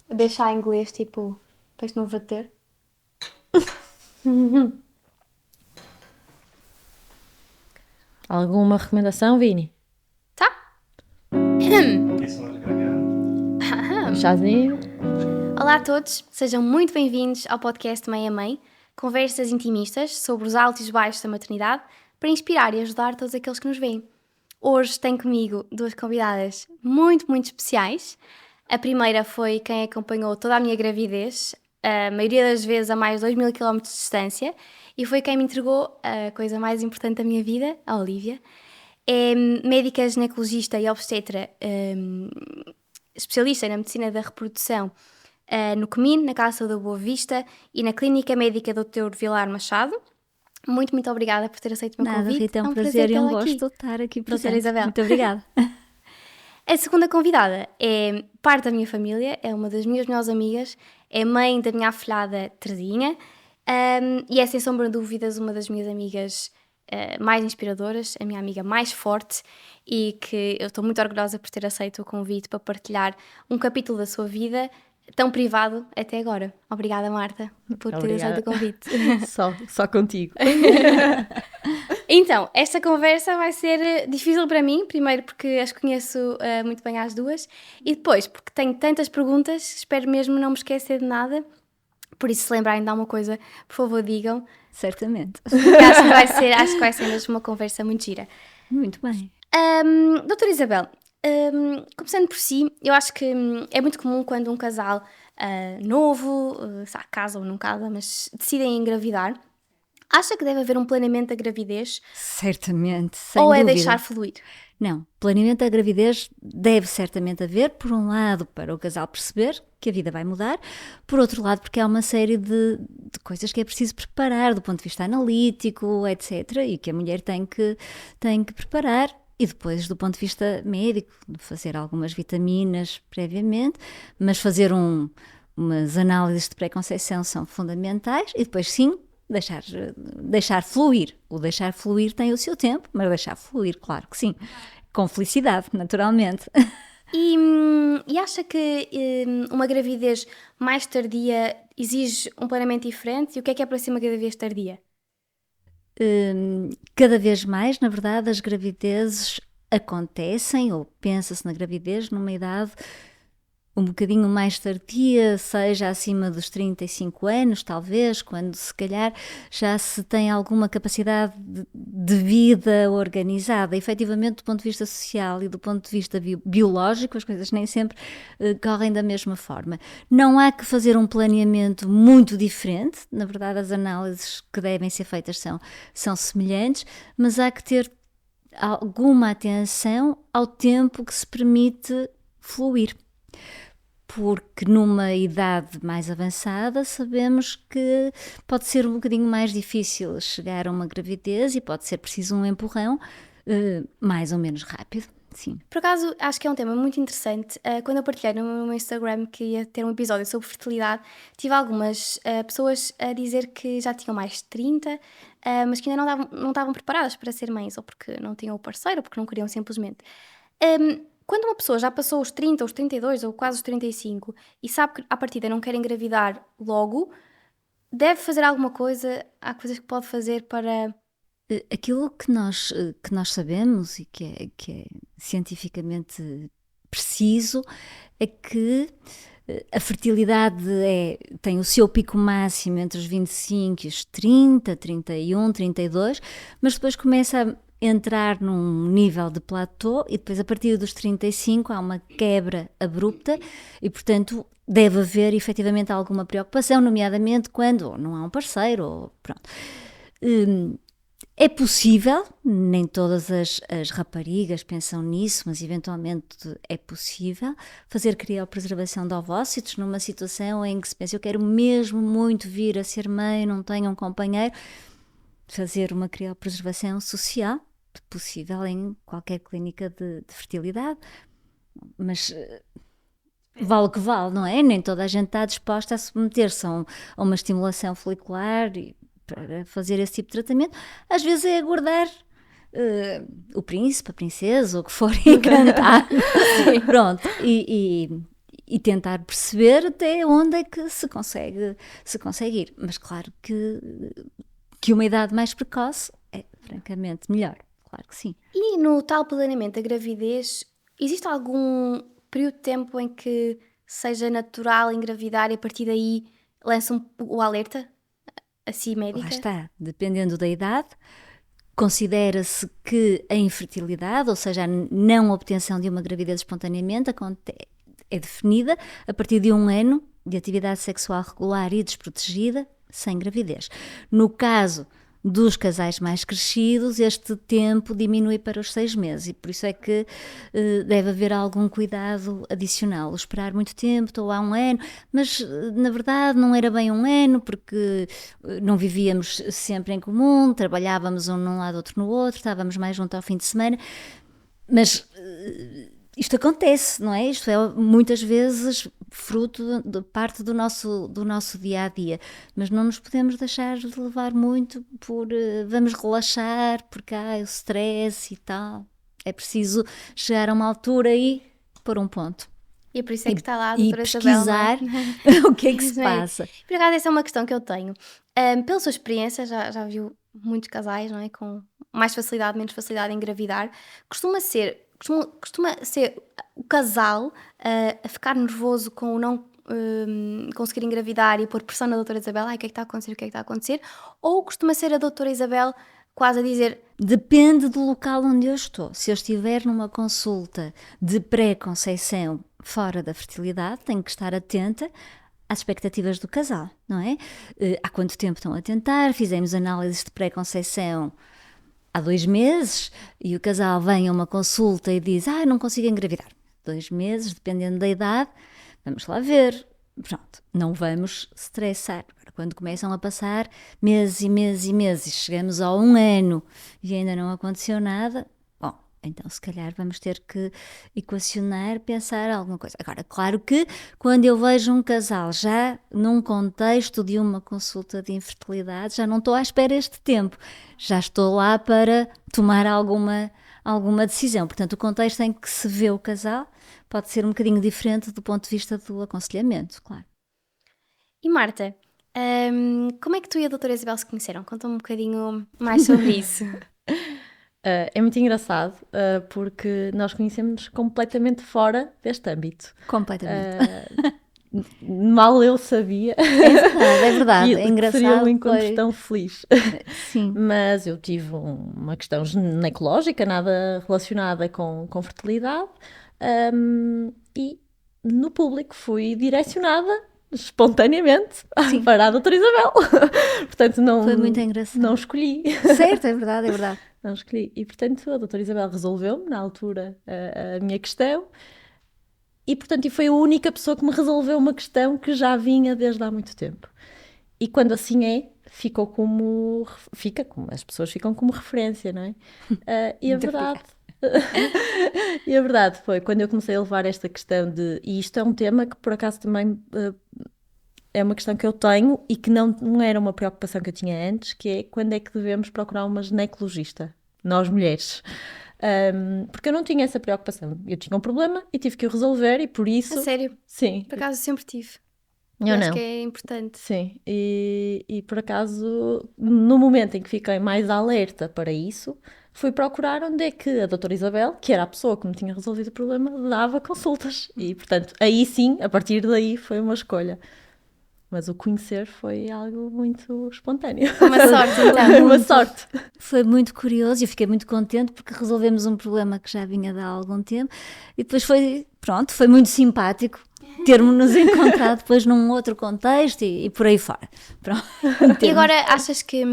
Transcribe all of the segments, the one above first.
deixar em inglês, tipo, para isto não bater. Alguma recomendação, Vini? Tá? Um chazinho? Olá a todos, sejam muito bem-vindos ao podcast Mãe a Mãe, conversas intimistas sobre os altos e os baixos da maternidade, para inspirar e ajudar todos aqueles que nos veem. Hoje tenho comigo duas convidadas muito especiais. A primeira foi quem acompanhou toda a minha gravidez, a maioria das vezes a mais de 2.000 km de distância, e foi quem me entregou a coisa mais importante da minha vida, a Olivia. É médica ginecologista e obstetra, especialista na medicina da reprodução no CMIN, na Casa da Boa Vista e na Clínica Médica Dr. Vilar Machado. Muito obrigada por ter aceito o meu Nada, convite. Rita, é um prazer prazer e um tê-la aqui. gosto estar aqui Doutora presente. Isabel. Muito obrigada. A segunda convidada é parte da minha família, é uma das minhas melhores amigas, é mãe da minha afilhada Terezinha e é sem sombra de dúvidas uma das minhas amigas mais inspiradoras, a minha amiga mais forte, e que eu estou muito orgulhosa por ter aceito o convite para partilhar um capítulo da sua vida tão privado até agora. Obrigada, Marta, por ter aceito o convite. Só contigo. Então, esta conversa vai ser difícil para mim, primeiro porque as conheço muito bem às duas, e depois porque tenho tantas perguntas, espero mesmo não me esquecer de nada. Por isso, se lembrarem de alguma coisa, por favor, digam. Certamente. Acho que vai ser mesmo uma conversa muito gira. Muito bem. Doutora Isabel, começando por si, eu acho que é muito comum quando um casal novo, casa ou não casa, mas decidem engravidar, acha que deve haver um planeamento da gravidez? Certamente, sem ou dúvida. É deixar fluir? Não, planeamento da gravidez deve certamente haver, por um lado, para o casal perceber que a vida vai mudar, por outro lado, porque há uma série de coisas que é preciso preparar, do ponto de vista analítico, etc., e que a mulher tem que preparar. E depois, do ponto de vista médico, fazer algumas vitaminas previamente, mas fazer umas análises de pré-conceição são fundamentais, e depois sim, deixar fluir. O deixar fluir tem o seu tempo, mas deixar fluir, claro que sim. Com felicidade, naturalmente. E acha que uma gravidez mais tardia exige um planeamento diferente? E o que é para si uma gravidez tardia? Cada vez mais, na verdade, as gravidezes acontecem, ou pensa-se na gravidez numa idade um bocadinho mais tardia, seja acima dos 35 anos, talvez, quando se calhar já se tem alguma capacidade de vida organizada. Efetivamente, do ponto de vista social e do ponto de vista biológico, as coisas nem sempre correm da mesma forma. Não há que fazer um planeamento muito diferente, na verdade as análises que devem ser feitas são semelhantes, mas há que ter alguma atenção ao tempo que se permite fluir. Porque numa idade mais avançada sabemos que pode ser um bocadinho mais difícil chegar a uma gravidez e pode ser preciso um empurrão mais ou menos rápido. Sim. Por acaso, acho que é um tema muito interessante. Quando eu partilhei no meu Instagram que ia ter um episódio sobre fertilidade, tive algumas pessoas a dizer que já tinham mais de 30, mas que ainda não estavam preparadas para ser mães, ou porque não tinham o parceiro, ou porque não queriam simplesmente. Quando uma pessoa já passou os 30, os 32 ou quase os 35 e sabe que à partida não quer engravidar logo, deve fazer alguma coisa? Há coisas que pode fazer para... Aquilo que nós sabemos e que é cientificamente preciso é que a fertilidade tem o seu pico máximo entre os 25 e os 30, 31, 32, mas depois começa a entrar num nível de platô e depois a partir dos 35 há uma quebra abrupta e, portanto, deve haver efetivamente alguma preocupação, nomeadamente quando não há um parceiro, ou pronto. É possível, nem todas as raparigas pensam nisso, mas eventualmente é possível fazer criopreservação de ovócitos numa situação em que se pensa, eu quero mesmo muito vir a ser mãe, não tenho um companheiro, fazer uma criopreservação social, possível em qualquer clínica de fertilidade, mas vale o que vale, não é? Nem toda a gente está disposta a submeter-se a uma estimulação folicular e para fazer esse tipo de tratamento. Às vezes é aguardar o príncipe, a princesa, ou o que for, e cantar. Pronto, e e tentar perceber até onde é que se consegue ir. Mas claro que uma idade mais precoce é francamente melhor, claro que sim. E no tal planeamento da gravidez, existe algum período de tempo em que seja natural engravidar e a partir daí lançam o alerta, assim, médica? Lá está, dependendo da idade, considera-se que a infertilidade, ou seja, a não obtenção de uma gravidez espontaneamente, é definida a partir de 1 ano de atividade sexual regular e desprotegida, sem gravidez. No caso dos casais mais crescidos, este tempo diminui para os 6 meses e por isso é que deve haver algum cuidado adicional. Esperar muito tempo, estou há 1 ano, mas na verdade não era bem 1 ano porque não vivíamos sempre em comum, trabalhávamos um num lado, outro no outro, estávamos mais juntos ao fim de semana, mas isto acontece, não é? Isto é muitas vezes fruto de parte do nosso dia-a-dia, mas não nos podemos deixar de levar muito por vamos relaxar, porque há o stress e tal. É preciso chegar a uma altura e pôr um ponto. E é por isso é que está lá a E doutora Isabel, pesquisar o que é que se Isso é. passa. Por acaso, essa é uma questão que eu tenho. Pela sua experiência, já viu muitos casais, não é? Com mais facilidade, menos facilidade em engravidar. Costuma ser o casal a ficar nervoso com o não conseguir engravidar e pôr pressão na doutora Isabel, o que é que está a acontecer, o que é que está a acontecer? Ou costuma ser a doutora Isabel quase a dizer... Depende do local onde eu estou. Se eu estiver numa consulta de pré-conceição fora da fertilidade, tenho que estar atenta às expectativas do casal, não é? Há quanto tempo estão a tentar? Fizemos análises de pré-conceição há 2 meses e o casal vem a uma consulta e diz, não consigo engravidar. 2 meses, dependendo da idade, vamos lá ver. Pronto, não vamos estressar. Agora, quando começam a passar meses e meses e meses, chegamos a 1 ano e ainda não aconteceu nada, bom, então se calhar vamos ter que equacionar, pensar alguma coisa. Agora, claro que quando eu vejo um casal já num contexto de uma consulta de infertilidade, já não estou à espera este tempo, já estou lá para tomar alguma decisão. Portanto, o contexto em que se vê o casal pode ser um bocadinho diferente do ponto de vista do aconselhamento, claro. E Marta, como é que tu e a doutora Isabel se conheceram? Conta-me um bocadinho mais sobre isso. É muito engraçado porque nós conhecemos completamente fora deste âmbito. Completamente. Mal eu sabia. É verdade. É engraçado. Seria um encontro tão feliz. Sim. Mas eu tive uma questão ginecológica, nada relacionada com fertilidade, e no público fui direcionada espontaneamente para a doutora Isabel. Portanto, Foi muito engraçado. Não escolhi. Certo, é verdade. Não escolhi. E, portanto, a doutora Isabel resolveu-me, na altura, a minha questão. E, portanto, foi a única pessoa que me resolveu uma questão que já vinha desde há muito tempo. E quando assim é, as pessoas ficam como referência, não é? E a verdade... E a verdade foi, quando eu comecei a levar esta questão e isto é um tema que, por acaso, também... é uma questão que eu tenho e que não era uma preocupação que eu tinha antes, que é quando é que devemos procurar uma ginecologista, nós mulheres. Porque eu não tinha essa preocupação. Eu tinha um problema e tive que o resolver e por isso... A sério? Sim. Por acaso sempre tive. Eu acho não. que é importante. Sim, e por acaso, no momento em que fiquei mais alerta para isso, fui procurar onde é que a doutora Isabel, que era a pessoa que me tinha resolvido o problema, dava consultas. E, portanto, aí sim, a partir daí foi uma escolha. Mas o conhecer foi algo muito espontâneo. Uma sorte, então. Uma sorte. Foi muito curioso e eu fiquei muito contente porque resolvemos um problema que já vinha de há algum tempo e depois foi muito simpático termos-nos encontrado depois num outro contexto e por aí fora. Pronto. E agora achas que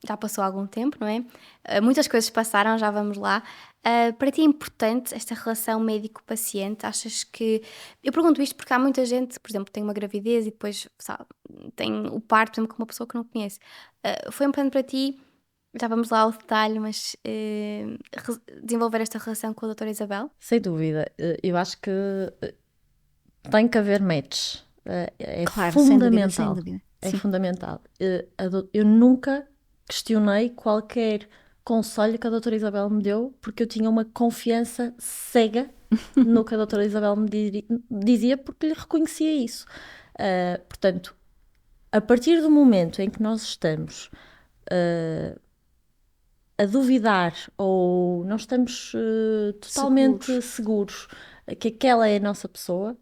já passou algum tempo, não é? Muitas coisas passaram, já vamos lá. Para ti é importante esta relação médico-paciente? Achas que... Eu pergunto isto porque há muita gente, por exemplo, tem uma gravidez e depois, sabe, tem o parto, por exemplo, com uma pessoa que não conhece. Foi importante para ti, já vamos lá ao detalhe, mas desenvolver esta relação com a doutora Isabel? Sem dúvida. Eu acho que tem que haver match. É claro, fundamental. Sem dúvida. É fundamental. Eu nunca questionei qualquer conselho que a doutora Isabel me deu, porque eu tinha uma confiança cega no que a doutora Isabel me dizia, porque lhe reconhecia isso. Portanto, a partir do momento em que nós estamos a duvidar ou não estamos totalmente seguros que aquela é a nossa pessoa,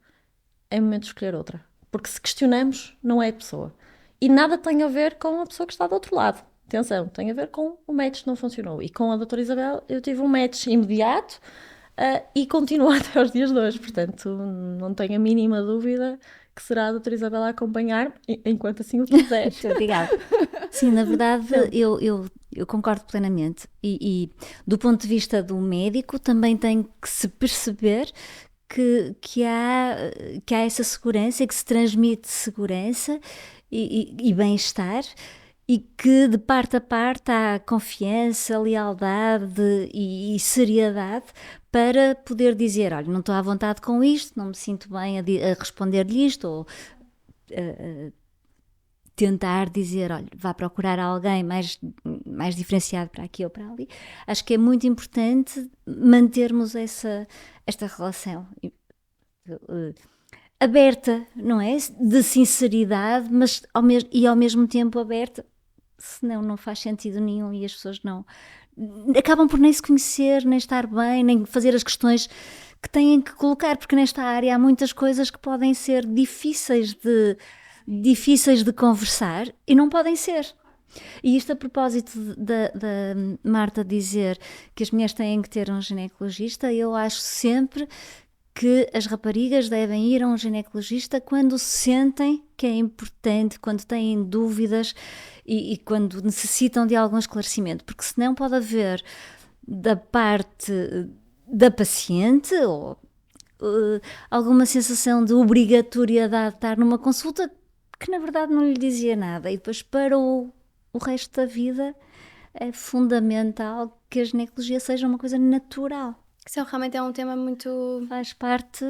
é momento de escolher outra. Porque se questionamos, não é a pessoa. E nada tem a ver com a pessoa que está do outro lado. Atenção, tem a ver com o match que não funcionou. E com a doutora Isabel eu tive um match imediato e continua até aos dias de hoje. Portanto, não tenho a mínima dúvida que será a doutora Isabel a acompanhar enquanto assim o quiser. Muito obrigada. Sim, na verdade, eu concordo plenamente. E do ponto de vista do médico, também tem que se perceber que há essa segurança e que se transmite segurança e bem-estar, e que de parte a parte há confiança, lealdade e seriedade para poder dizer, olha, não estou à vontade com isto, não me sinto bem a responder-lhe isto, ou tentar dizer, olha, vá procurar alguém mais diferenciado para aqui ou para ali. Acho que é muito importante mantermos esta relação aberta, não é? De sinceridade, mas ao mesmo tempo aberta, senão não faz sentido nenhum e as pessoas não acabam por nem se conhecer, nem estar bem, nem fazer as questões que têm que colocar, porque nesta área há muitas coisas que podem ser difíceis de conversar e não podem ser. E isto a propósito da Marta dizer que as mulheres têm que ter um ginecologista, eu acho sempre que as raparigas devem ir a um ginecologista quando sentem que é importante, quando têm dúvidas e quando necessitam de algum esclarecimento, porque senão pode haver da parte da paciente ou alguma sensação de obrigatoriedade de estar numa consulta que na verdade não lhe dizia nada, e depois para o resto da vida é fundamental que a ginecologia seja uma coisa natural. Isso realmente é um tema muito... Faz parte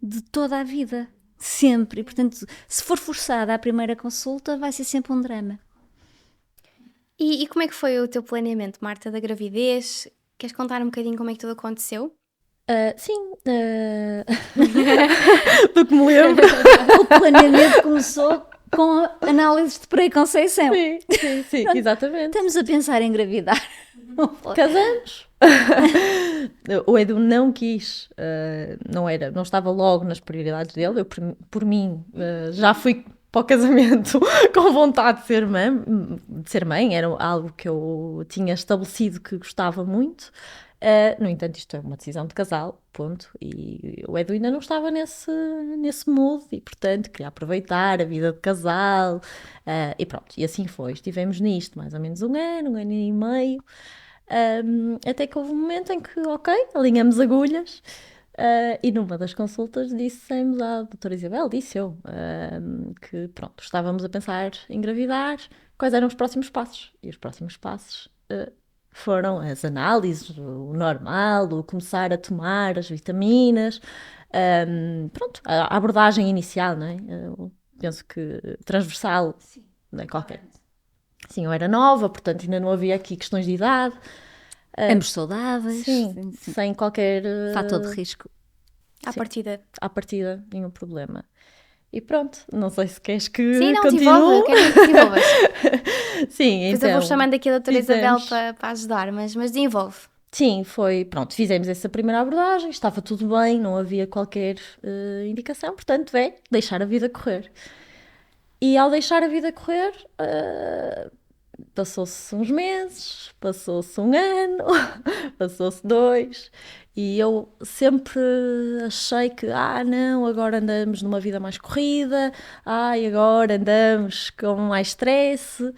de toda a vida, sempre. E, portanto, se for forçada à primeira consulta, vai ser sempre um drama. E como é que foi o teu planeamento, Marta, da gravidez? Queres contar um bocadinho como é que tudo aconteceu? Sim, do que me lembro. O planeamento começou com análises de pré-conceição. Sim, exatamente. Estamos a pensar em engravidar. Casamos. O Edu não quis, não estava logo nas prioridades dele. Eu, por mim, já fui para o casamento com vontade de ser mãe, era algo que eu tinha estabelecido que gostava muito. No entanto, isto é uma decisão de casal, ponto. E o Edu ainda não estava nesse mood e, portanto, queria aproveitar a vida de casal. E pronto, e assim foi. Estivemos nisto mais ou menos um ano e meio. Até que houve um momento em que, ok, alinhamos agulhas. E numa das consultas dissemos à doutora Isabel, que pronto, estávamos a pensar em engravidar, quais eram os próximos passos. E os próximos passos foram as análises, o normal, o começar a tomar as vitaminas, pronto, a abordagem inicial, não é? Eu penso que transversal, não é qualquer. Sim, eu era nova, portanto ainda não havia aqui questões de idade. Ambos saudáveis. Sim, sem qualquer... fator de risco. À partida, nenhum problema. E pronto, não sei se queres que sim, não, continue. eu quero que desenvolvas. Sim, depois então... eu vou chamando aqui a doutora Isabel para ajudar, mas desenvolve. Sim, pronto, fizemos essa primeira abordagem, estava tudo bem, não havia qualquer indicação, portanto deixar a vida correr. E ao deixar a vida correr, passou-se uns meses, passou-se um ano, passou-se 2, e eu sempre achei que, não, agora andamos numa vida mais corrida, agora andamos com mais stress.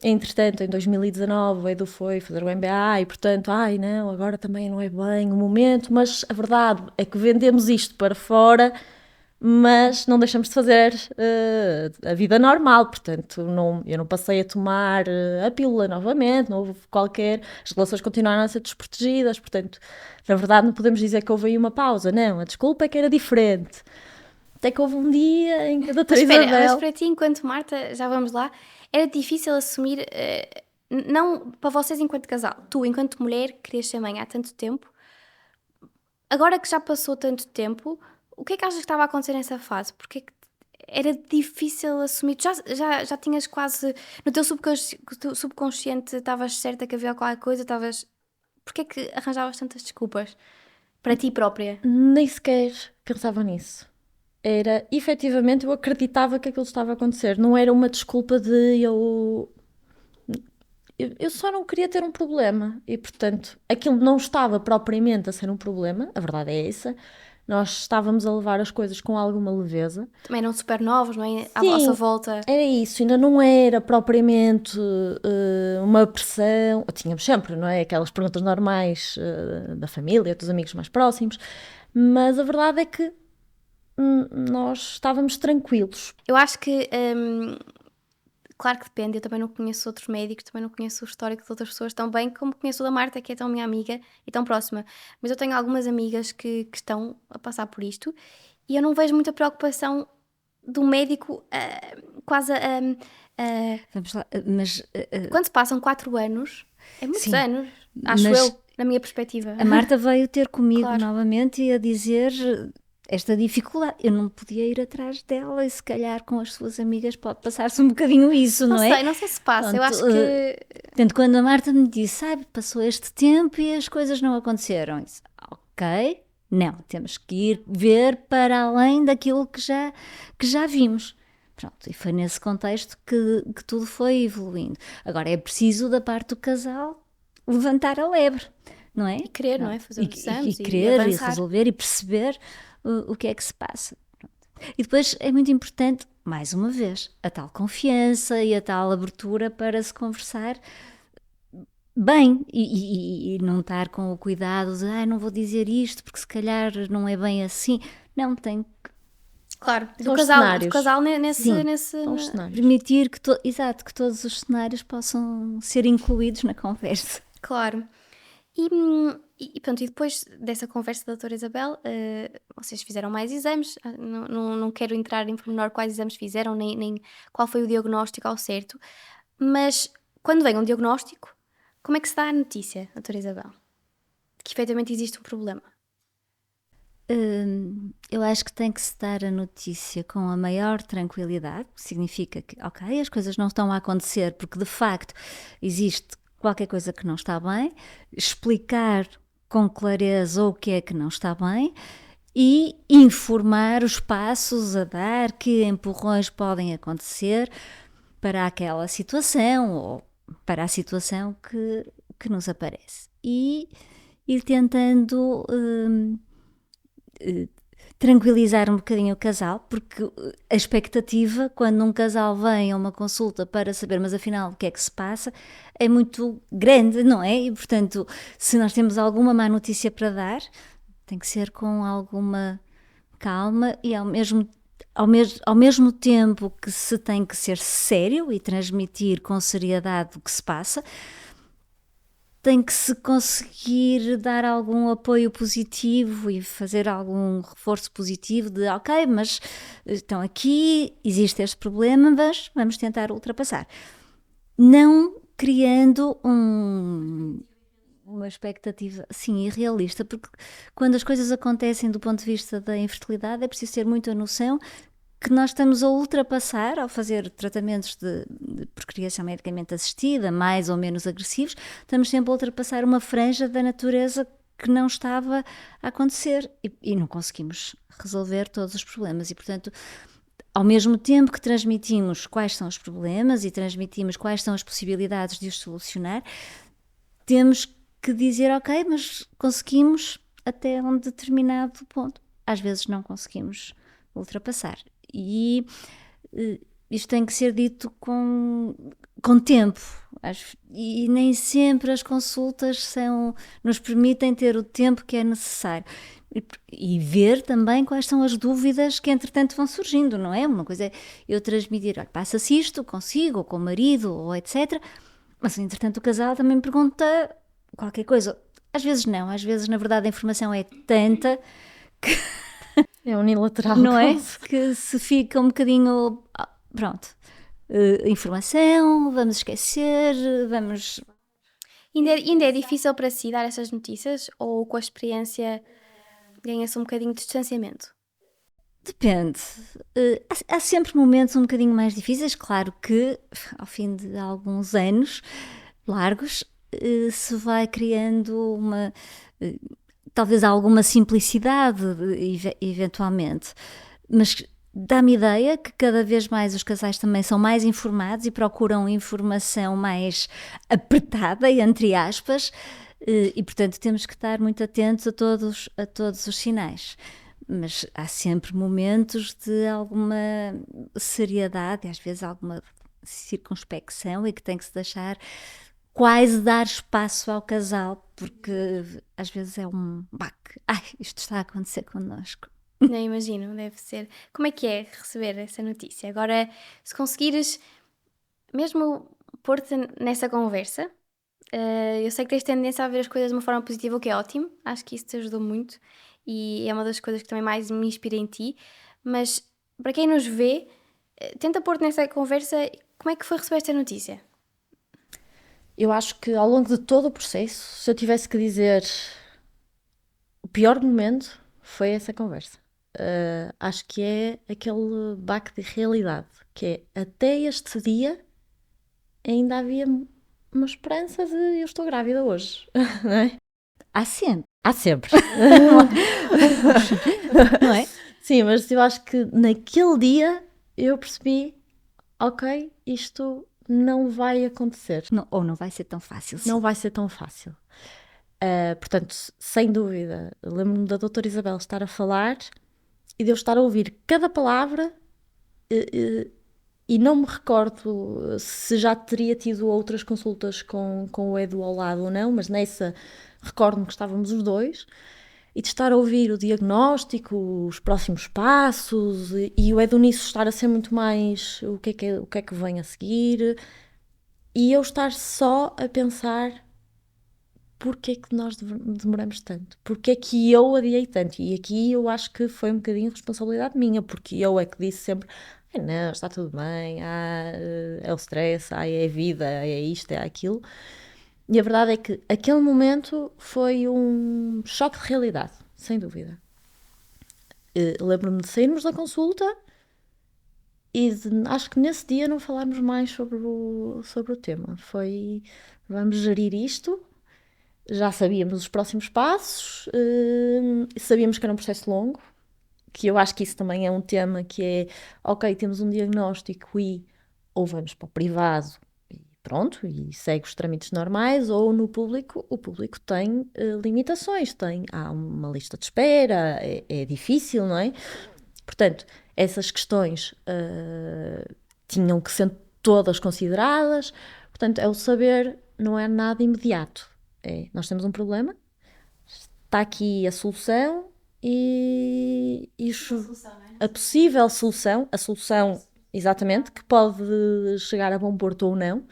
Entretanto, em 2019, o Edu foi fazer o MBA e, portanto, não, agora também não é bem o momento, mas a verdade é que vendemos isto para fora, mas não deixamos de fazer a vida normal, portanto, eu não passei a tomar a pílula novamente, não houve as relações continuaram a ser desprotegidas, portanto, na verdade não podemos dizer que houve aí uma pausa, não, a desculpa é que era diferente. Até que houve um dia em que a doutora Isabel... Mas para ti, enquanto Marta, já vamos lá, era difícil assumir não para vocês enquanto casal, tu enquanto mulher querias ser mãe há tanto tempo, agora que já passou tanto tempo, o que é que achas que estava a acontecer nessa fase? Porque é que era difícil assumir? Tu já tinhas quase, no teu subconsciente estavas certa que havia qualquer coisa, porque é que arranjavas tantas desculpas para ti própria? Nem sequer pensava nisso. Era, efetivamente, eu acreditava que aquilo estava a acontecer. Não era uma desculpa de eu só não queria ter um problema. E, portanto, aquilo não estava propriamente a ser um problema. A verdade é essa. Nós estávamos a levar as coisas com alguma leveza. Também eram super novos, não é? À Sim, vossa volta. era isso. Ainda não era propriamente uma pressão. Tínhamos sempre, não é? Aquelas perguntas normais da família, dos amigos mais próximos. Mas a verdade é que nós estávamos tranquilos. Eu acho que, claro que depende, eu também não conheço outros médicos, também não conheço o histórico de outras pessoas tão bem como conheço o da Marta, que é tão minha amiga e tão próxima. Mas eu tenho algumas amigas que estão a passar por isto e eu não vejo muita preocupação do médico quase Vamos lá, mas quando se passam 4 anos, é muitos sim, anos, acho mas eu, na minha perspectiva. a Marta veio ter comigo Claro. novamente e a dizer esta dificuldade. Eu não podia ir atrás dela e se calhar com as suas amigas pode passar-se um bocadinho isso, não é? Não sei se passa, eu Pronto, acho que... Portanto, quando a Marta me disse, sabe, passou este tempo e as coisas não aconteceram. Eu disse, ok, não, temos que ir ver para além daquilo que já vimos. Pronto, e foi nesse contexto que tudo foi evoluindo. Agora, é preciso da parte do casal levantar a lebre, não é? E querer, não é? Fazer os exames e querer, e avançar. resolver, e perceber o que é que se passa. Pronto. E depois é muito importante, mais uma vez, a tal confiança e a tal abertura para se conversar bem e não estar com o cuidado de não vou dizer isto porque se calhar não é bem assim. Não, tem que Claro, São do os casal cenários. nesse São os cenários. permitir que, exato, que todos os cenários possam ser incluídos na conversa. Claro. E pronto, e depois dessa conversa da doutora Isabel, vocês fizeram mais exames. Não quero entrar em pormenor quais exames fizeram, nem qual foi o diagnóstico ao certo. Mas quando vem um diagnóstico, como é que se dá a notícia, doutora Isabel? De que efetivamente existe um problema? Eu acho que tem que se dar a notícia com a maior tranquilidade, significa que, ok, as coisas não estão a acontecer porque de facto existe qualquer coisa que não está bem, explicar com clareza o que é que não está bem e informar os passos a dar, que empurrões podem acontecer para aquela situação ou para a situação que nos aparece. E ir tentando tranquilizar um bocadinho o casal, porque a expectativa, quando um casal vem a uma consulta para saber, mas afinal o que é que se passa, é muito grande, não é? E portanto, se nós temos alguma má notícia para dar, tem que ser com alguma calma e ao mesmo tempo que se tem que ser sério e transmitir com seriedade o que se passa, tem que se conseguir dar algum apoio positivo e fazer algum reforço positivo de ok, mas estão aqui, existe este problema, mas vamos tentar ultrapassar. Não criando uma expectativa, sim, irrealista, porque quando as coisas acontecem do ponto de vista da infertilidade é preciso ter muita noção que nós estamos a ultrapassar ao fazer tratamentos de procriação medicamente assistida, mais ou menos agressivos, estamos sempre a ultrapassar uma franja da natureza que não estava a acontecer e não conseguimos resolver todos os problemas e, portanto, ao mesmo tempo que transmitimos quais são os problemas e transmitimos quais são as possibilidades de os solucionar, temos que dizer, ok, mas conseguimos até um determinado ponto. Às vezes não conseguimos ultrapassar. E isto tem que ser dito com tempo. E nem sempre as consultas nos permitem ter o tempo que é necessário. E ver também quais são as dúvidas que entretanto vão surgindo, não é? Uma coisa é eu transmitir, olha, passa-se isto consigo, ou com o marido, ou etc. Mas entretanto o casal também me pergunta qualquer coisa. Às vezes não, às vezes na verdade a informação é tanta que... É unilateral. Não é? Que se fica um bocadinho... Pronto. informação, vamos esquecer, vamos... Ainda é difícil para si dar essas notícias ou com a experiência ganha-se um bocadinho de distanciamento? Depende. Há sempre momentos um bocadinho mais difíceis, claro que ao fim de alguns anos largos se vai criando talvez alguma simplicidade eventualmente, mas dá-me ideia que cada vez mais os casais também são mais informados e procuram informação mais apertada, entre aspas, e portanto temos que estar muito atentos a todos os sinais. Mas há sempre momentos de alguma seriedade, às vezes alguma circunspecção, e que tem que se deixar quase dar espaço ao casal, porque às vezes é um baque. Ai, isto está a acontecer connosco. Não imagino, deve ser. Como é que é receber essa notícia? Agora, se conseguires mesmo pôr-te nessa conversa, eu sei que tens tendência a ver as coisas de uma forma positiva, o que é ótimo, acho que isso te ajudou muito e é uma das coisas que também mais me inspira em ti, mas para quem nos vê, tenta pôr-te nessa conversa, como é que foi receber esta notícia? Eu acho que ao longo de todo o processo, se eu tivesse que dizer o pior momento, foi essa conversa. Acho que é aquele baque de realidade, que é até este dia ainda havia uma esperança de eu estou grávida hoje, não é? Há sempre. Há sempre. Não é? Sim, mas eu acho que naquele dia eu percebi, ok, isto não vai acontecer. Ou não vai ser tão fácil. Sim. Não vai ser tão fácil. Portanto, sem dúvida, lembro-me da doutora Isabel estar a falar e de eu estar a ouvir cada palavra e não me recordo se já teria tido outras consultas com o Edu ao lado ou não, mas nessa recordo-me que estávamos os dois e de estar a ouvir o diagnóstico, os próximos passos e o Edu nisso estar a ser muito mais o que é que vem a seguir e eu estar só a pensar porque é que nós demoramos tanto? Porque é que eu adiei tanto? E aqui eu acho que foi um bocadinho responsabilidade minha, porque eu é que disse sempre, não, está tudo bem, é o stress, é a vida, é isto, é aquilo. E a verdade é que aquele momento foi um choque de realidade, sem dúvida. Lembro-me de sairmos da consulta e acho que nesse dia não falámos mais sobre o tema. Foi, vamos gerir isto. Já sabíamos os próximos passos, sabíamos que era um processo longo, que eu acho que isso também é um tema que é, ok, temos um diagnóstico e ou vamos para o privado e pronto, e segue os trâmites normais, ou no público, o público tem limitações, há uma lista de espera, é difícil, não é? Portanto, essas questões tinham que ser todas consideradas, portanto, é o saber, não é nada imediato. Nós temos um problema, está aqui a solução e a possível solução, exatamente, que pode chegar a bom porto ou não.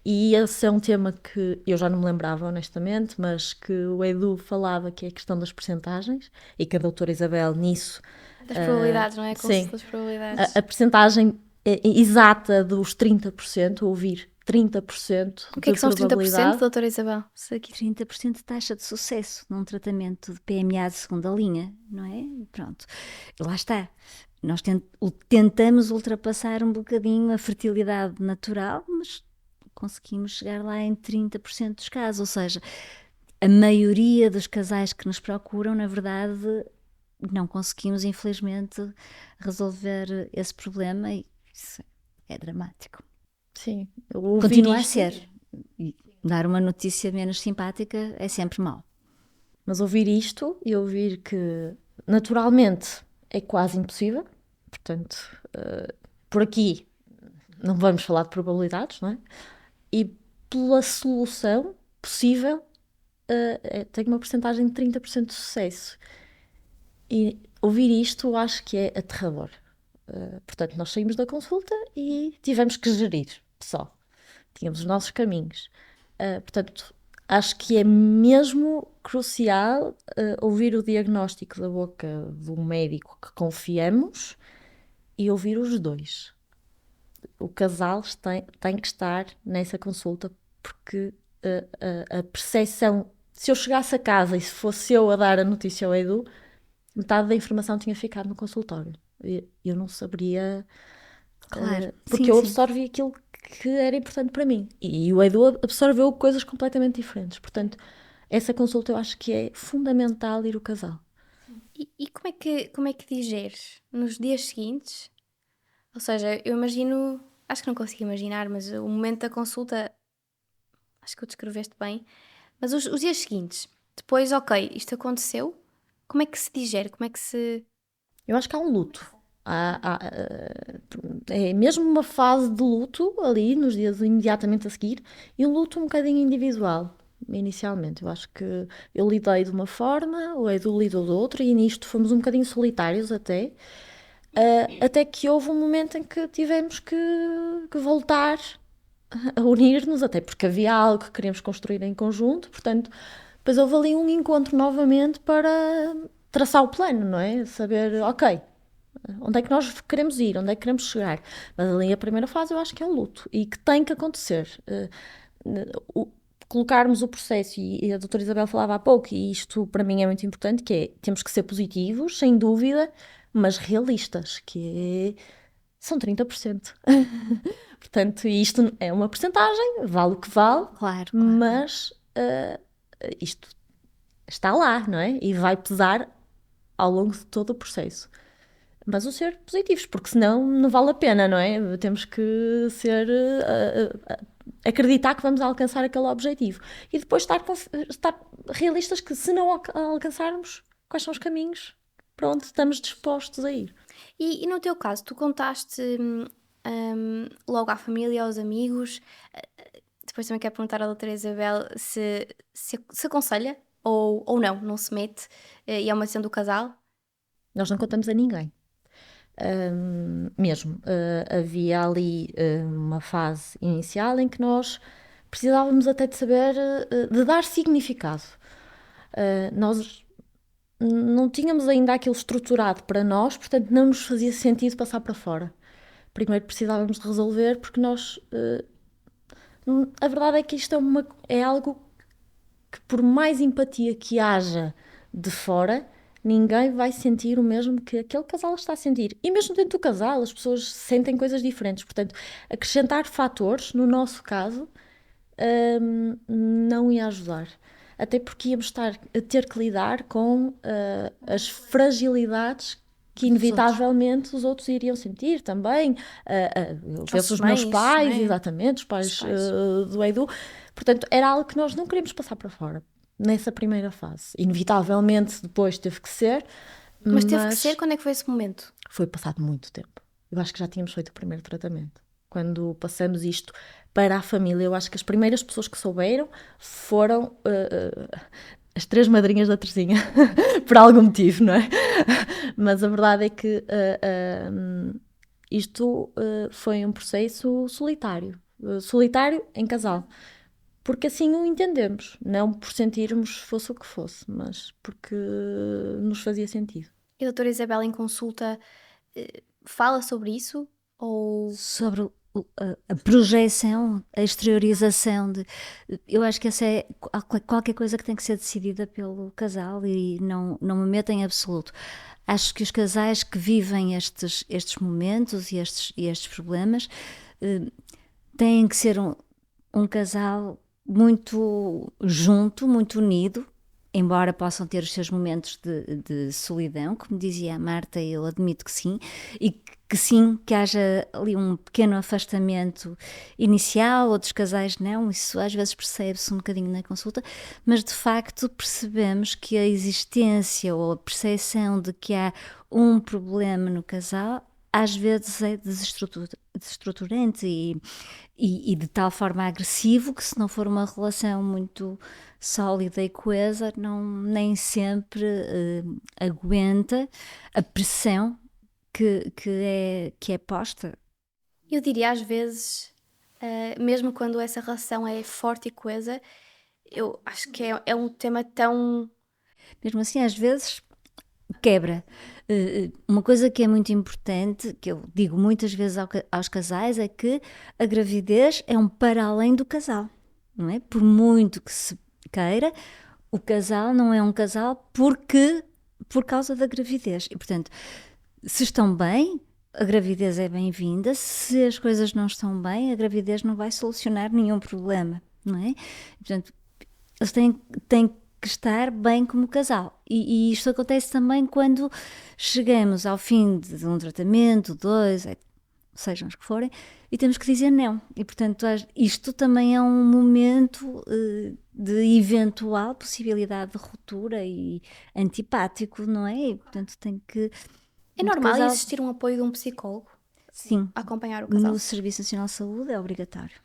E esse é um tema que eu já não me lembrava, honestamente, mas que o Edu falava, que é a questão das percentagens, e que a doutora Isabel nisso... Das probabilidades, não é? Sim, das probabilidades. a percentagem exata dos 30%, ouvir 30% O que é que são os 30%, doutora Isabel? 30% de taxa de sucesso num tratamento de PMA de segunda linha, não é? Pronto, lá está. Nós tentamos ultrapassar um bocadinho a fertilidade natural, mas conseguimos chegar lá em 30% dos casos, ou seja, a maioria dos casais que nos procuram, na verdade, não conseguimos, infelizmente, resolver esse problema e isso é dramático. Sim, continua a ser. E dar uma notícia menos simpática é sempre mau. Mas ouvir isto e ouvir que naturalmente é quase impossível, portanto, por aqui não vamos falar de probabilidades, não é? E pela solução possível, tem uma porcentagem de 30% de sucesso. E ouvir isto acho que é aterrador. Portanto, nós saímos da consulta e tivemos que gerir só. Tínhamos os nossos caminhos. Portanto, acho que é mesmo crucial ouvir o diagnóstico da boca de um médico que confiamos e ouvir os dois. o casal tem que estar nessa consulta, porque a percepção, se eu chegasse a casa e se fosse eu a dar a notícia ao Edu, metade da informação tinha ficado no consultório. Eu não saberia, Claro, porque sim, eu sim. absorvi aquilo que era importante para mim. E o Edu absorveu coisas completamente diferentes. Portanto, essa consulta eu acho que é fundamental ir o casal. E como é que digeres nos dias seguintes? Ou seja, eu imagino, acho que não consigo imaginar, mas o momento da consulta, acho que o descreveste bem. Mas os dias seguintes, depois, ok, isto aconteceu, como é que se digere? Como é que se. Eu acho que há um luto. É mesmo uma fase de luto ali, nos dias imediatamente a seguir, e um luto um bocadinho individual, inicialmente. Eu acho que eu lidei de uma forma, o Edu lidou de outra, e nisto fomos um bocadinho solitários até que houve um momento em que tivemos que voltar a unir-nos, até porque havia algo que queríamos construir em conjunto, portanto, depois houve ali um encontro novamente para traçar o plano, não é? Saber, ok, onde é que nós queremos ir, onde é que queremos chegar. Mas ali a primeira fase eu acho que é um luto e que tem que acontecer. Colocarmos o processo, e a doutora Isabel falava há pouco, e isto para mim é muito importante, que é, temos que ser positivos, sem dúvida, mas realistas, são 30%. Portanto, isto é uma percentagem, vale o que vale, Claro, claro. mas isto está lá, não é? E vai pesar ao longo de todo o processo. Mas o ser positivos, porque senão não vale a pena, não é? Temos que ser. Acreditar que vamos alcançar aquele objetivo. E depois estar realistas que, se não alcançarmos, quais são os caminhos para onde estamos dispostos a ir. E no teu caso, tu contaste logo à família, aos amigos. Depois também quero perguntar à doutora Isabel se aconselha ou não se mete e é uma decisão do casal. Nós não contamos a ninguém. Mesmo. Havia ali uma fase inicial em que nós precisávamos até de saber, de dar significado. Nós não tínhamos ainda aquilo estruturado para nós, portanto não nos fazia sentido passar para fora. Primeiro precisávamos de resolver, porque nós. A verdade é que isto é algo que, por mais empatia que haja de fora, ninguém vai sentir o mesmo que aquele casal está a sentir. E mesmo dentro do casal, as pessoas sentem coisas diferentes. Portanto, acrescentar fatores, no nosso caso, não ia ajudar. Até porque íamos estar a ter que lidar com as fragilidades que inevitavelmente os outros iriam sentir também. Eu penso os meus mães, pais, não é? exatamente, os pais, Os pais. do Edu. Portanto, era algo que nós não queríamos passar para fora nessa primeira fase. Inevitavelmente depois teve que ser, Mas teve que ser, quando é que foi esse momento? foi passado muito tempo. Eu acho que já tínhamos feito o primeiro tratamento. Quando passamos isto para a família, eu acho que as primeiras pessoas que souberam foram as 3 madrinhas da Teresinha, por algum motivo, não é? Mas a verdade é que isto foi um processo solitário. Solitário em casal. Porque assim o entendemos. Não por sentirmos fosse o que fosse, mas porque nos fazia sentido. E a doutora Isabel em consulta fala sobre isso? Ou Sobre a projeção, a exteriorização eu acho que essa é qualquer coisa que tem que ser decidida pelo casal e não me meto em absoluto. Acho que os casais que vivem estes momentos e estes problemas têm que ser um casal muito junto, muito unido, embora possam ter os seus momentos de solidão, como dizia a Marta, eu admito que sim, e que sim, que haja ali um pequeno afastamento inicial, outros casais não, isso às vezes percebe-se um bocadinho na consulta, mas de facto percebemos que a existência ou a percepção de que há um problema no casal às vezes é desestruturante e de tal forma agressivo que, se não for uma relação muito sólida e coesa, nem sempre aguenta a pressão que é posta. eu diria às vezes, mesmo quando essa relação é forte e coesa, eu acho que é um tema tão. Mesmo assim, às vezes quebra. Uma coisa que é muito importante, que eu digo muitas vezes aos casais, é que a gravidez é um para além do casal, não é? Por muito que se queira, o casal não é um casal por causa da gravidez. E, portanto, se estão bem, a gravidez é bem-vinda. Se as coisas não estão bem, a gravidez não vai solucionar nenhum problema, não é? E, portanto, eles têm que estar bem como casal. E isto acontece também quando chegamos ao fim de um tratamento, 2, sejam os que forem, e temos que dizer não. E, portanto, isto também é um momento de eventual possibilidade de ruptura e antipático, não é? E, portanto, tem que... É normal existir um apoio de um psicólogo? Sim. A acompanhar o casal? No Serviço Nacional de Saúde é obrigatório.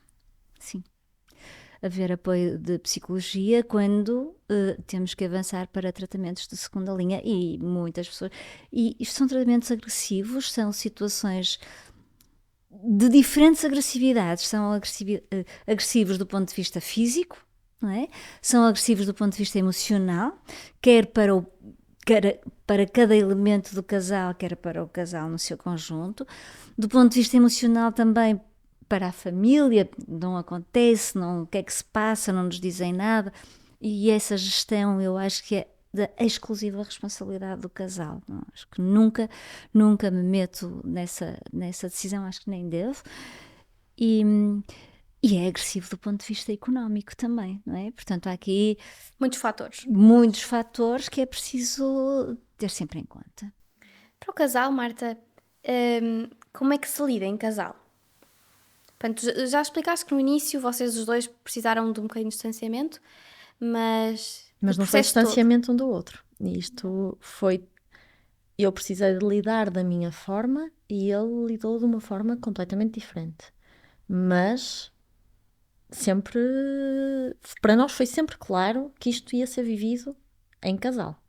Sim. Haver apoio de psicologia quando temos que avançar para tratamentos de segunda linha, e muitas pessoas... E isto são tratamentos agressivos, são situações de diferentes agressividades. São agressivos do ponto de vista físico, não é? São agressivos do ponto de vista emocional, quer para cada elemento do casal, quer para o casal no seu conjunto. Do ponto de vista emocional também para a família, não acontece, o que é que se passa, não nos dizem nada. E essa gestão eu acho que é da exclusiva responsabilidade do casal. Não, acho que nunca me meto nessa decisão, acho que nem devo. E é agressivo do ponto de vista económico também, não é? Portanto, há aqui muitos fatores que é preciso ter sempre em conta. Para o casal, Marta, como é que se lida em casal? Portanto, já explicaste que no início vocês os dois precisaram de um bocadinho de distanciamento, mas não foi distanciamento um do outro. E isto foi... Eu precisei de lidar da minha forma e ele lidou de uma forma completamente diferente. Mas sempre... Para nós foi sempre claro que isto ia ser vivido em casal.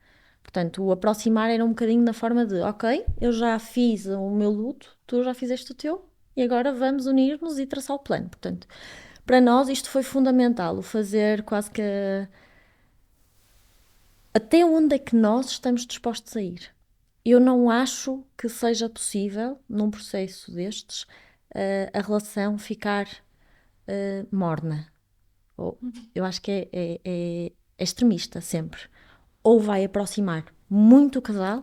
Portanto, o aproximar era um bocadinho na forma de, ok, eu já fiz o meu luto, tu já fizeste o teu, e agora vamos unir-nos e traçar o plano. Portanto, para nós isto foi fundamental, o fazer quase que... Até onde é que nós estamos dispostos a ir? Eu não acho que seja possível, num processo destes, a relação ficar morna. Eu acho que é extremista sempre. Ou vai aproximar muito o casal,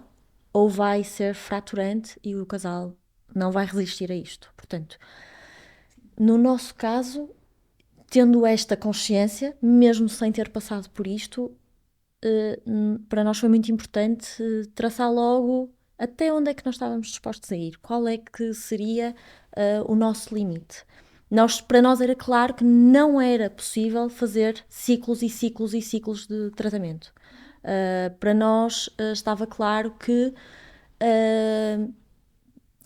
ou vai ser fraturante e o casal não vai resistir a isto. Portanto, no nosso caso, tendo esta consciência, mesmo sem ter passado por isto, para nós foi muito importante traçar logo até onde é que nós estávamos dispostos a ir, qual é que seria o nosso limite. Para nós era claro que não era possível fazer ciclos e ciclos e ciclos de tratamento. Para nós estava claro que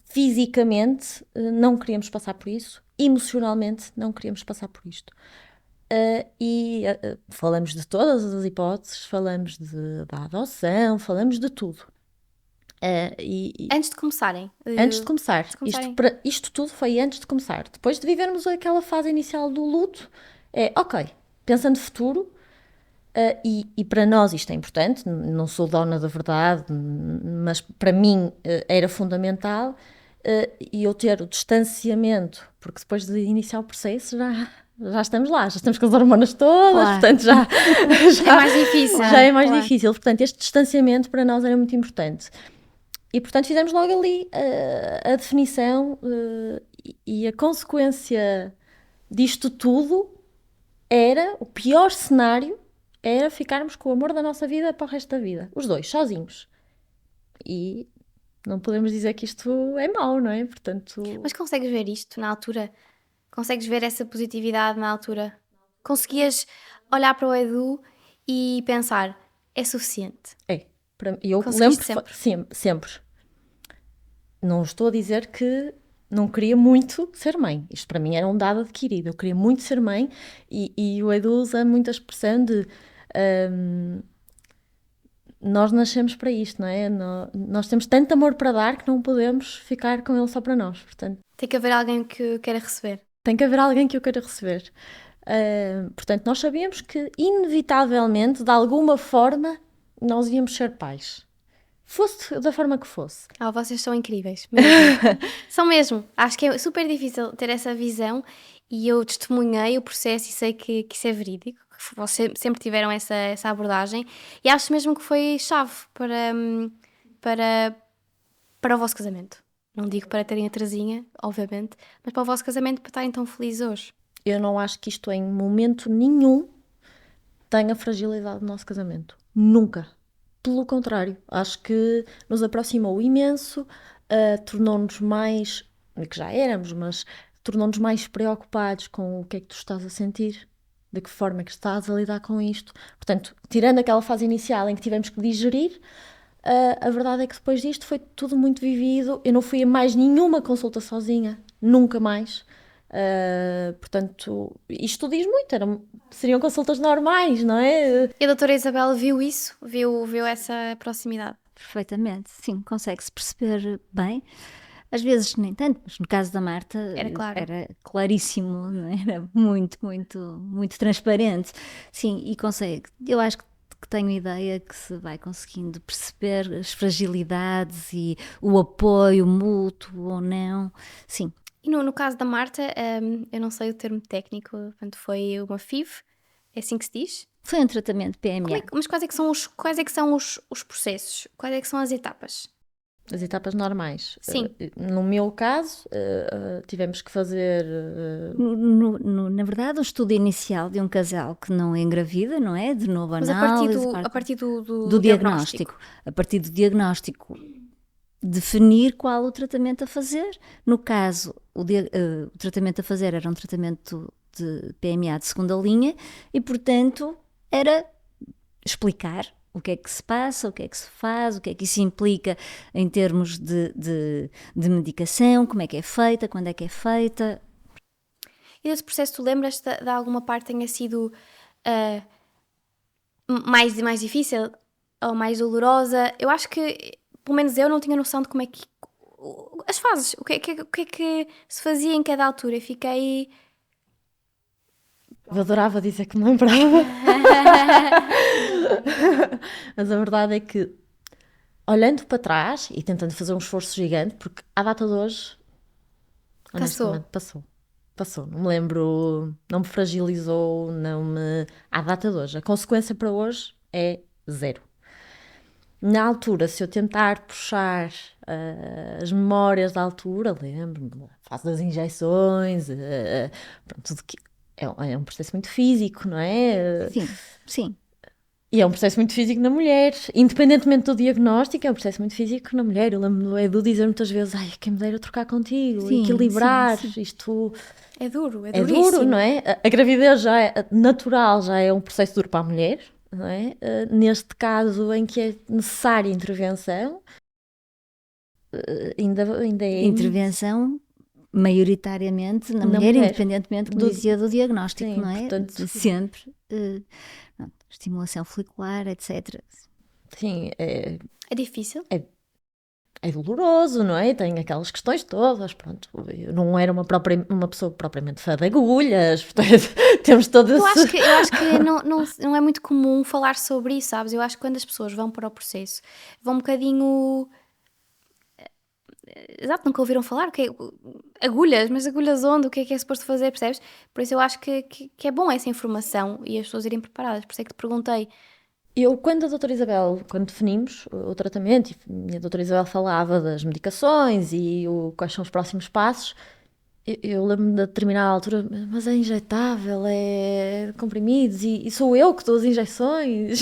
fisicamente não queríamos passar por isso, emocionalmente não queríamos passar por isto. Falamos de todas as hipóteses, falamos da adoção, falamos de tudo. Antes de começarem? Antes de começar. Isto tudo foi antes de começar. Depois de vivermos aquela fase inicial do luto, ok, pensando no futuro, e para nós isto é importante, não sou dona da verdade, mas para mim era fundamental, e eu ter o distanciamento, porque depois de iniciar o processo já estamos lá, já estamos com as hormonas todas, claro. Portanto já é mais difícil. Já é mais difícil, portanto este distanciamento para nós era muito importante. E portanto fizemos logo ali a definição e a consequência disto tudo era, o pior cenário era ficarmos com o amor da nossa vida para o resto da vida, os dois, sozinhos. E não podemos dizer que isto é mau, não é? Portanto... Mas consegues ver isto na altura? Consegues ver essa positividade na altura? Conseguias olhar para o Edu e pensar, é suficiente? Eu lembro sempre. Não estou a dizer que não queria muito ser mãe. Isto para mim era um dado adquirido. Eu queria muito ser mãe e o Edu usa muita expressão de nós nascemos para isto, não é? Nós temos tanto amor para dar que não podemos ficar com ele só para nós. Portanto, tem que haver alguém que queira receber. Tem que haver alguém que eu queira receber. Portanto, nós sabíamos que inevitavelmente, de alguma forma, nós íamos ser pais. fosse da forma que fosse. Vocês são incríveis. Mesmo. São mesmo. Acho que é super difícil ter essa visão e eu testemunhei o processo e sei que isso é verídico. Que vocês sempre tiveram essa abordagem e acho mesmo que foi chave para o vosso casamento. Não digo para terem a Terezinha, obviamente, mas para o vosso casamento, para estarem tão felizes hoje. Eu não acho que isto em momento nenhum tenha fragilidade do nosso casamento. Nunca. Pelo contrário, acho que nos aproximou imenso, tornou-nos mais, que já éramos, mas tornou-nos mais preocupados com o que é que tu estás a sentir, de que forma é que estás a lidar com isto. Portanto, tirando aquela fase inicial em que tivemos que digerir, a verdade é que depois disto foi tudo muito vivido. Eu não fui a mais nenhuma consulta sozinha, nunca mais. Portanto, isto diz muito, seriam consultas normais, não é? E a doutora Isabel viu isso? Viu essa proximidade? Perfeitamente, sim, consegue-se perceber bem. Às vezes nem tanto, mas no caso da Marta Era claro. Era claríssimo, não é? Era muito, muito, muito transparente. Sim, e consegue. Eu acho que tenho ideia que se vai conseguindo perceber as fragilidades e o apoio mútuo ou não. Sim. E no caso da Marta, eu não sei o termo técnico, portanto foi uma FIV, é assim que se diz? Foi um tratamento PMA. Mas quais é que são os processos? Quais é que são as etapas? As etapas normais. Sim. No meu caso, tivemos que fazer... Na verdade, o estudo inicial de um casal que não engravida, não é? De novo análise. Mas a partir do diagnóstico. A partir do diagnóstico, definir qual o tratamento a fazer. No caso, o tratamento a fazer era um tratamento de PMA de segunda linha e, portanto, era explicar o que é que se passa, o que é que se faz, o que é que isso implica em termos de medicação, como é que é feita, quando é que é feita. E desse processo, tu lembras-te de alguma parte tenha sido mais difícil ou mais dolorosa? Eu acho que, pelo menos eu não tinha noção de como é que... As fases, o que é que se fazia em cada altura. Fiquei... Eu adorava dizer que me lembrava. Mas a verdade é que, olhando para trás e tentando fazer um esforço gigante, porque à data de hoje, honestamente, passou. Não me lembro, não me fragilizou, à data de hoje. A consequência para hoje é zero. Na altura, se eu tentar puxar as memórias da altura, lembro-me da fase das injeções, pronto, tudo que... É um processo muito físico, não é? Sim. E é um processo muito físico na mulher. Independentemente do diagnóstico, é um processo muito físico na mulher. Eu lembro do Edu dizer muitas vezes: ai, quem me dera trocar contigo, sim, equilibrar, sim. Isto... É duro, é duro, não é? A gravidez já é natural, já é um processo duro para a mulher, não é? Neste caso em que é necessária intervenção, ainda é... Intervenção... maioritariamente na mulher, independentemente, como dizia, do diagnóstico, sim, não é? Portanto, sempre estimulação folicular, etc. Sim, é difícil. É doloroso, não é? Tem aquelas questões todas, pronto. Eu não era uma pessoa propriamente fã de agulhas, portanto, temos todas... Eu acho que não é muito comum falar sobre isso, sabes? Eu acho que quando as pessoas vão para o processo, vão um bocadinho... Exato, nunca ouviram falar, agulhas, mas agulhas onde? O que é suposto fazer, percebes? Por isso eu acho que é bom essa informação e as pessoas irem preparadas, por isso é que te perguntei. Quando a doutora Isabel, quando definimos o tratamento, e a doutora Isabel falava das medicações e quais são os próximos passos, eu lembro-me de determinada altura, mas é injetável, é comprimidos, e sou eu que dou as injeções.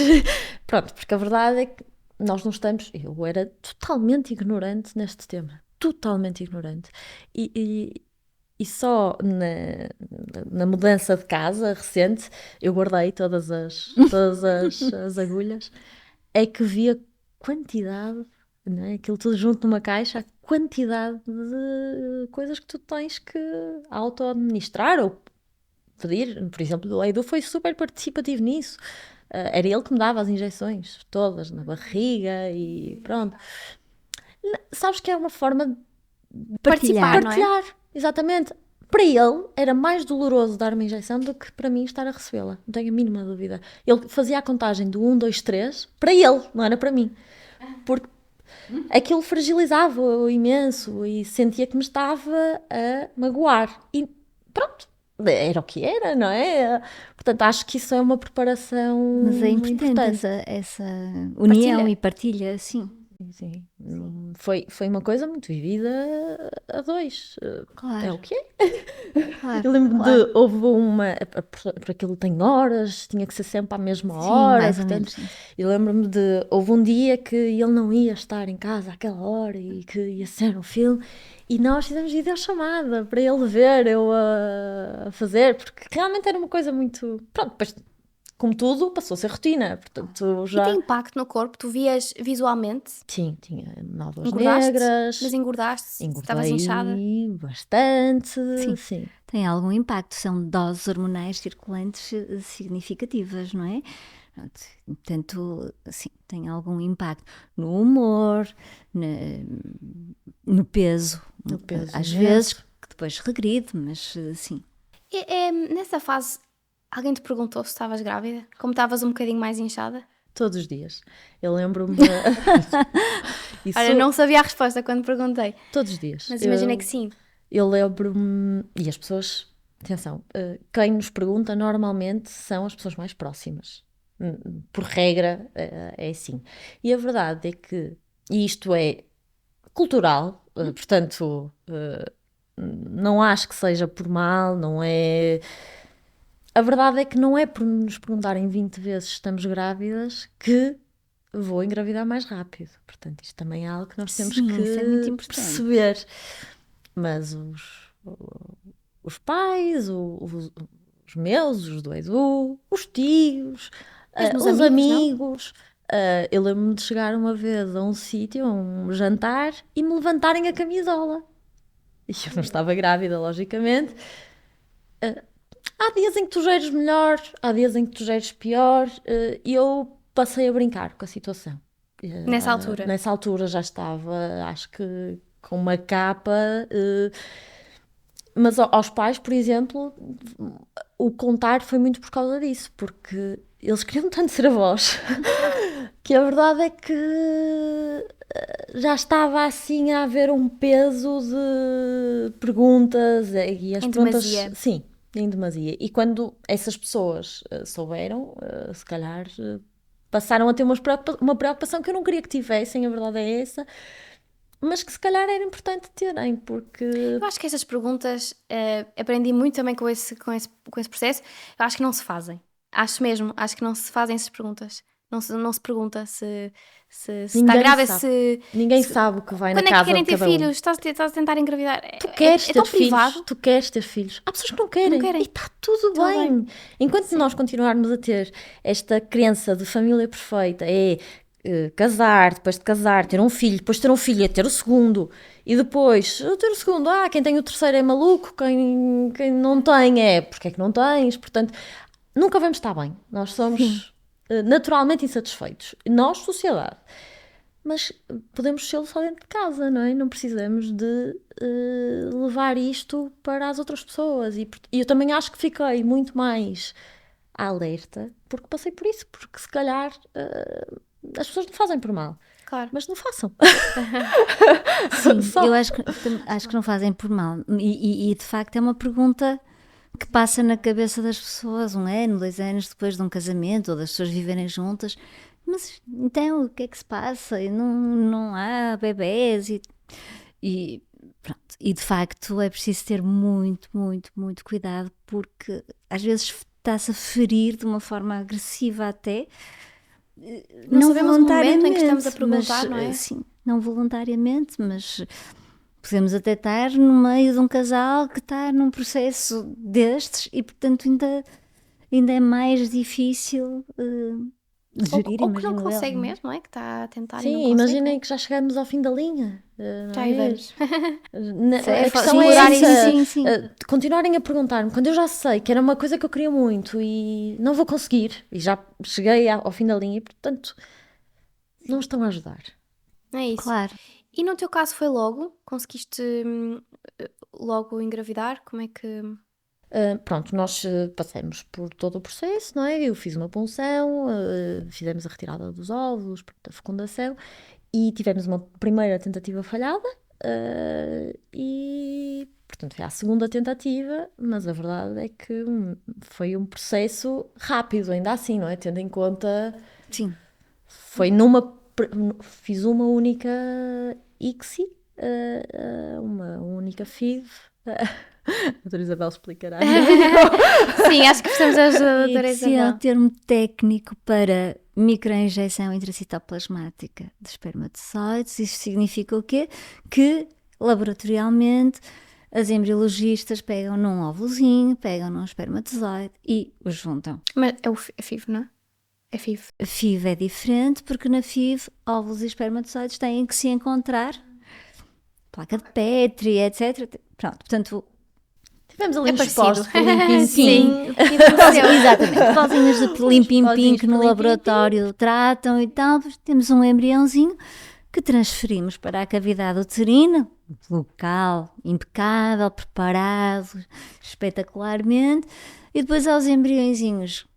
Pronto, porque a verdade é que nós não estamos... Eu era totalmente ignorante neste tema. Totalmente ignorante. E só na mudança de casa recente, eu guardei todas as agulhas, é que vi a quantidade, não é? Aquilo tudo junto numa caixa, a quantidade de coisas que tu tens que auto-administrar ou pedir. Por exemplo, o Edu foi super participativo nisso. Era ele que me dava as injeções todas na barriga e pronto. Sabes que é uma forma de partilhar, não é? Exatamente. Para ele era mais doloroso dar uma injeção do que para mim estar a recebê-la. Não tenho a mínima dúvida. Ele fazia a contagem do 1, 2, 3 para ele, não era para mim. Porque aquilo fragilizava-o imenso e sentia que me estava a magoar. E pronto, era o que era, não é? Portanto, acho que isso é uma preparação Mas é importante essa união e partilha, sim. Sim. Foi uma coisa muito vivida a dois. Claro. É o que é. Claro, Eu lembro claro. de, houve uma, por aquilo tem horas, tinha que ser sempre à mesma Sim, hora, mais ou portanto, menos, sim. eu lembro-me de, houve um dia que ele não ia estar em casa àquela hora e que ia ser um filme, e nós fizemos videochamada para ele ver, eu a fazer, porque realmente era uma coisa muito, pronto, depois, como tudo, passou a ser rotina, portanto, E já... tem impacto no corpo? Tu vias visualmente? Sim, tinha nódoas Engordaste? negras. Mas engordaste? Estavas Engordei inchada? bastante, Sim. sim. Tem algum impacto, são doses hormonais circulantes significativas, não é? Portanto, sim, tem algum impacto no humor, no peso, No peso às imenso. vezes, que depois regride, mas sim. Nessa fase, alguém te perguntou se estavas grávida? Como estavas um bocadinho mais inchada? Todos os dias. Eu lembro-me. Isso, Olha, não sabia a resposta quando perguntei, todos os dias. mas imaginei que sim. Eu lembro-me. E as pessoas. Atenção, quem nos pergunta normalmente são as pessoas mais próximas. Por regra, é assim. E a verdade é que isto é cultural, portanto, não acho que seja por mal, não é. A verdade é que não é por nos perguntarem 20 vezes se estamos grávidas que vou engravidar mais rápido. Portanto, isto também é algo que nós temos Sim, que isso é muito importante. perceber. Mas os pais, os meus, os do Edu, os tios, Mesmo os os amigos, não? amigos. Eu lembro-me de chegar uma vez a um sítio, a um jantar, e me levantarem a camisola. E eu não estava grávida, logicamente. Há dias em que tu geres melhor, há dias em que tu geres pior, e eu passei a brincar com a situação. Nessa altura? Nessa altura já estava, acho que com uma capa, mas aos pais, por exemplo, o contar foi muito por causa disso, porque eles queriam tanto ser avós, que a verdade é que já estava assim a haver um peso de perguntas, e as Em perguntas, demasia. sim, em demasia. E quando essas pessoas souberam, se calhar passaram a ter uma preocupação que eu não queria que tivessem, a verdade é essa, mas que se calhar era importante terem, porque Eu acho que essas perguntas, aprendi muito também com esse processo, eu acho que não se fazem. Acho mesmo, acho que não se fazem essas perguntas. Não se pergunta se está ninguém grávida, sabe. Ninguém sabe o que vai na quando é que casa querem de ter cada um. filhos, estás a tentar engravidar. Tu queres É ter tão filhos, privado. tu queres ter filhos. Há pessoas que não querem, Não querem. e está tudo Tudo bem. Enquanto nós continuarmos a ter esta crença de família perfeita, casar, depois de casar, ter um filho, depois de ter um filho, ter o segundo, e depois ter o segundo, quem tem o terceiro é maluco, quem não tem porque é que não tens? Portanto, nunca vamos estar bem. Nós somos naturalmente insatisfeitos. Nós, sociedade. Mas podemos ser só dentro de casa, não é? Não precisamos de levar isto para as outras pessoas. E eu também acho que fiquei muito mais alerta porque passei por isso. Porque se calhar as pessoas não fazem por mal. Claro. Mas não façam. Sim, eu acho que não fazem por mal. E de facto é uma pergunta que passa na cabeça das pessoas 1 ano, 2 anos depois de um casamento ou das pessoas viverem juntas. Mas então o que é que se passa? Não há bebés e pronto. E de facto é preciso ter muito, muito, muito cuidado, porque às vezes está-se a ferir de uma forma agressiva até. Não sabemos o momento em que estamos a perguntar, mas, não é? Sim, não voluntariamente, mas podemos até estar no meio de um casal que está num processo destes e portanto ainda é mais difícil de gerir, Ou que não imagino eu, consegue não é? mesmo, não é? Que está a tentar e Sim, não consegue. imaginem que já chegamos ao fim da linha. Já aí vamos. A questão é explorar essa, isso, sim. continuarem a perguntar-me, quando eu já sei que era uma coisa que eu queria muito e não vou conseguir, e já cheguei ao fim da linha, e portanto não estão a ajudar. É isso. Claro. E no teu caso foi logo? Conseguiste logo engravidar? Como é que... Pronto, nós passamos por todo o processo, não é? Eu fiz uma punção, fizemos a retirada dos óvulos, a fecundação, E tivemos uma primeira tentativa falhada, e portanto foi a segunda tentativa, mas a verdade é que foi um processo rápido, ainda assim, não é? Tendo em conta, Sim. fiz uma única ICSI, uma única FIV. A doutora Isabel explicará. Sim, acho que precisamos da doutora ICSI é o Isabel. termo técnico para microinjeção intracitoplasmática de espermatozoides. Isso significa o quê? Que, laboratorialmente, as embriologistas pegam num óvulozinho, pegam num espermatozoide e os juntam. Mas é FIV, não é? É FIV. A FIV é diferente porque na FIV óvulos e espermatozoides têm que se encontrar, placa de Petri, etc. Pronto, portanto, Tivemos ali É uns parecido. postos de limpinho. Sim. E exatamente, pozinhos de limpim-pim pozinhos que de no limpim-pim. laboratório tratam e tal, temos um embriãozinho que transferimos para a cavidade uterina, local, impecável, preparado, espetacularmente, e depois há os embriõezinhos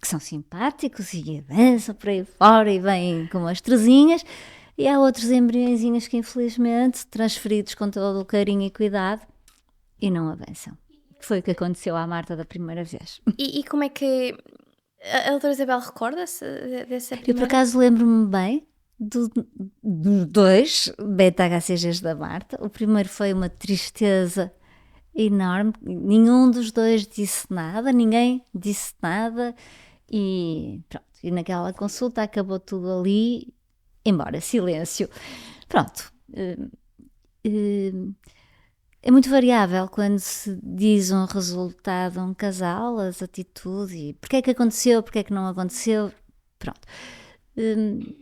que são simpáticos e avançam por aí fora e vêm com umas trezinhas, e há outros embriõezinhos que infelizmente, transferidos com todo o carinho e cuidado, e não avançam. Foi o que aconteceu à Marta da primeira vez. E como é que a doutora Isabel recorda-se dessa Eu por primeira? acaso lembro-me bem dos dois beta-HCGs da Marta. O primeiro foi uma tristeza enorme, nenhum dos dois disse nada, ninguém disse nada e pronto, e naquela consulta acabou tudo ali, embora silêncio. Pronto, é muito variável quando se diz um resultado a um casal, as atitudes e porque é que aconteceu, porque é que não aconteceu, pronto.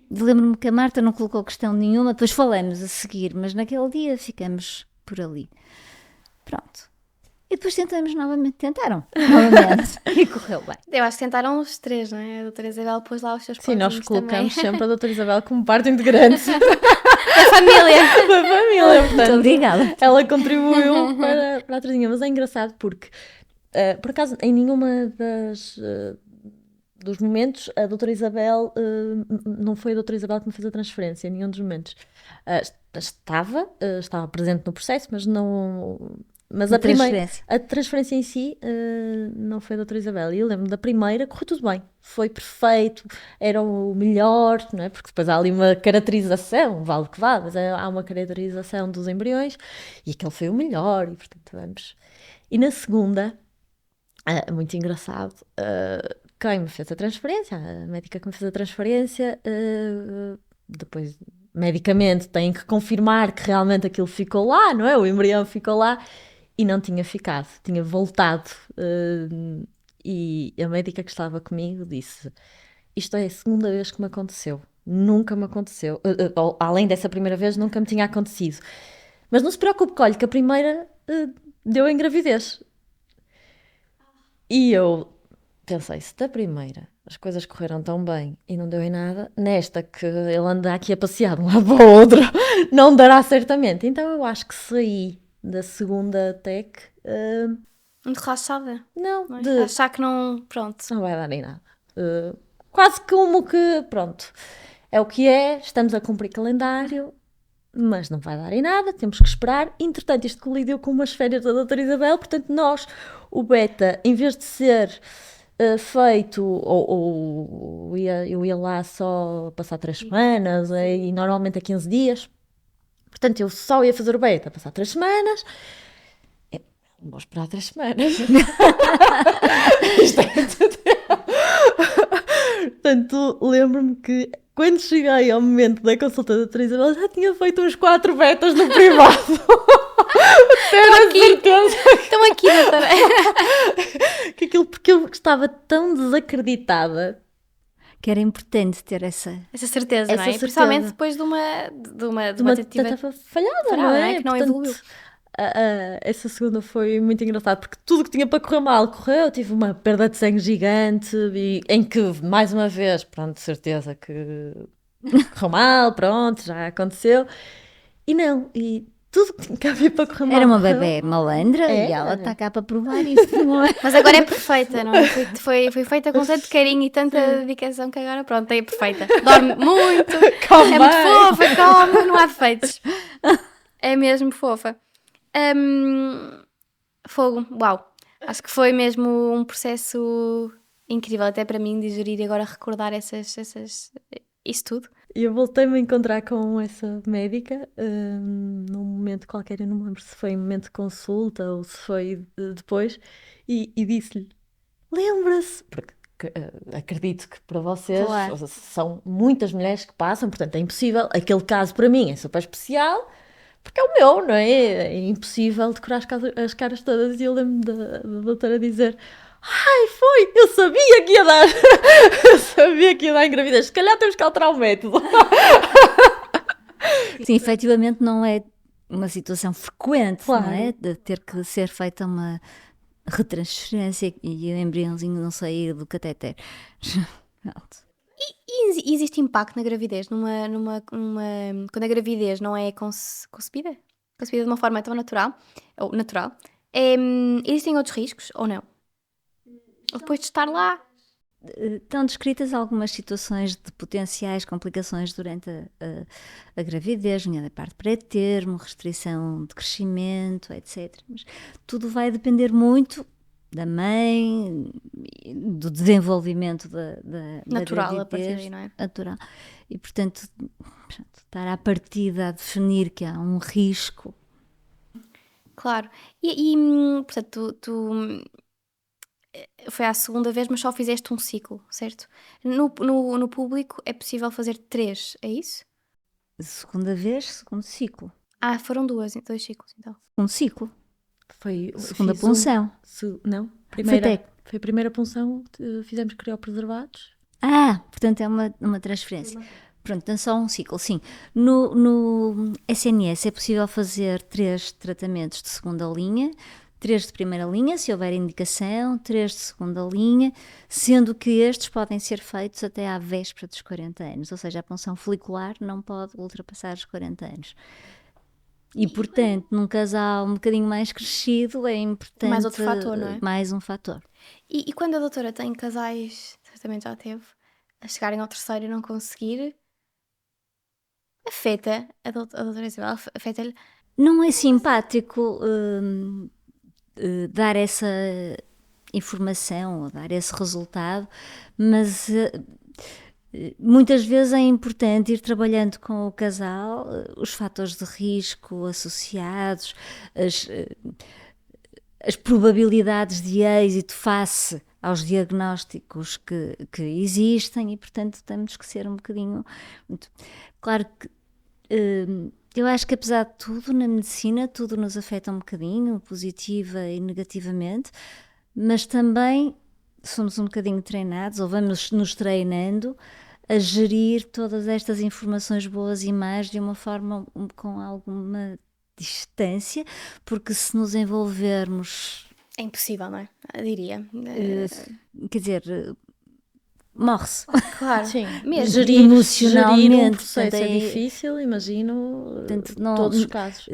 Lembro-me que a Marta não colocou questão nenhuma, depois falamos a seguir, mas naquele dia ficamos por ali. Pronto. E depois tentaram novamente, e correu bem. Eu acho que tentaram os três, não é? A doutora Isabel pôs lá os seus Sim, nós pozinhos colocamos também. sempre a doutora Isabel como parte integrante Da família. da família, portanto. Muito obrigada. Ela contribuiu para a trezinha, mas é engraçado porque, por acaso, em nenhuma dos momentos, a doutora Isabel, não foi a doutora Isabel que me fez a transferência, em nenhum dos momentos. Estava presente no processo, mas não... Mas a transferência em si não foi a doutora Isabel. E eu lembro da primeira, correu tudo bem. Foi perfeito, era o melhor, não é? Porque depois há ali uma caracterização, vale que vá, mas há uma caracterização dos embriões e aquele foi o melhor, e portanto vamos. E na segunda, muito engraçado, quem me fez a transferência, a médica que me fez a transferência, depois medicamente têm que confirmar que realmente aquilo ficou lá, não é? O embrião ficou lá. E não tinha ficado, tinha voltado. E a médica que estava comigo disse: isto é a segunda vez que me aconteceu. Nunca me aconteceu. Além dessa primeira vez, nunca me tinha acontecido. Mas não se preocupe, que olhe, que a primeira deu em gravidez. E eu pensei: se da primeira as coisas correram tão bem e não deu em nada, nesta que ele anda aqui a passear de um lado para o outro, não dará certamente. Então eu acho que saí da segunda TEC, Muito relaxada. não, Não é? de Achar que não. Pronto. não vai dar em nada. Quase como que, pronto, é o que é, estamos a cumprir calendário, mas não vai dar em nada, temos que esperar. Entretanto, isto colidiu com umas férias da doutora Isabel, portanto nós, o beta, em vez de ser feito, eu ia lá só passar 3 semanas, e normalmente é 15 dias, portanto eu só ia fazer o beta passar 3 semanas. Não vou esperar 3 semanas. Isto é tudo. Portanto, lembro-me que quando cheguei ao momento da consulta da doutora Isabel, já tinha feito uns 4 betas no privado. Estão aqui, doutora. Porque eu estava tão desacreditada. Que era importante ter essa Certeza, não é? certeza. Principalmente depois de uma De uma tentativa tentativa falhada, falhada, não é? que não Portanto, evoluiu. essa segunda foi muito engraçada, porque tudo que tinha para correr mal correu. Tive uma perda de sangue gigante, em que, mais uma vez, pronto, de certeza que correu mal, pronto, já aconteceu. E não, e tudo que tinha que haver para correr mal. Era uma correu. bebé malandra e ela Era. está cá para provar isso, não é? Mas agora é perfeita, não é? Foi feita com tanto carinho e tanta dedicação que agora, pronto, é perfeita. Dorme muito, Come é muito bem. fofa, come, não há defeitos. É mesmo fofa. Fogo, uau. Acho que foi mesmo um processo incrível, até para mim, digerir e agora recordar isso tudo. E eu voltei-me a encontrar com essa médica num momento qualquer, eu não me lembro se foi em momento de consulta ou se foi depois, e disse-lhe: lembra-se, porque acredito que para vocês Claro. são muitas mulheres que passam, portanto é impossível, aquele caso para mim é super especial, porque é o meu, não é? É impossível decorar as caras todas, e eu lembro da doutora dizer: ai, foi, eu sabia que ia dar, eu sabia que ia dar em gravidez, se calhar temos que alterar o método. Sim, efetivamente não é uma situação frequente, Claro. não é? De ter que ser feita uma retransferência e o embriãozinho não sair do catéter. Pronto. E existe impacto na gravidez? Quando a gravidez não é concebida de uma forma tão natural, existem outros riscos ou não? Ou depois de estar lá? Estão descritas algumas situações de potenciais complicações durante a gravidez, nomeadamente a parte pré-termo, restrição de crescimento, etc. Mas tudo vai depender muito da mãe, do desenvolvimento da Natural, a partir gravidez, daí, não é? natural. E, portanto, estar à partida a definir que há um risco. Claro. Portanto, tu foi a segunda vez, mas só fizeste um ciclo, certo? No público é possível fazer 3, é isso? Segunda vez, segundo ciclo. Foram 2 ciclos, então. Segundo ciclo. Foi Segunda fiz punção. Não, Foi foi a primeira punção, fizemos criopreservados. Portanto é uma transferência. Pronto, então só um ciclo, sim. No SNS é possível fazer 3 tratamentos de segunda linha, 3 de primeira linha, se houver indicação, 3 de segunda linha, sendo que estes podem ser feitos até à véspera dos 40 anos, ou seja, a punção folicular não pode ultrapassar os 40 anos. E, portanto, num casal um bocadinho mais crescido é importante... Mais outro fator, não é? Mais um fator. E quando a doutora tem casais, certamente já teve, a chegarem ao terceiro e não conseguir, afeta a doutora Isabel, afeta-lhe. Não é simpático dar essa informação ou dar esse resultado, mas muitas vezes é importante ir trabalhando com o casal os fatores de risco associados, as probabilidades de êxito face aos diagnósticos que existem, e portanto temos que ser um bocadinho... Claro que eu acho que apesar de tudo na medicina tudo nos afeta um bocadinho, positiva e negativamente, mas também somos um bocadinho treinados, ou vamos nos treinando a gerir todas estas informações boas e más de uma forma com alguma distância, porque se nos envolvermos... É impossível, não é? Eu diria. Quer dizer, morre-se. Claro, Sim, mesmo. gerir Emocionalmente, um processo portanto, é difícil, imagino, Portanto, não- todos os casos.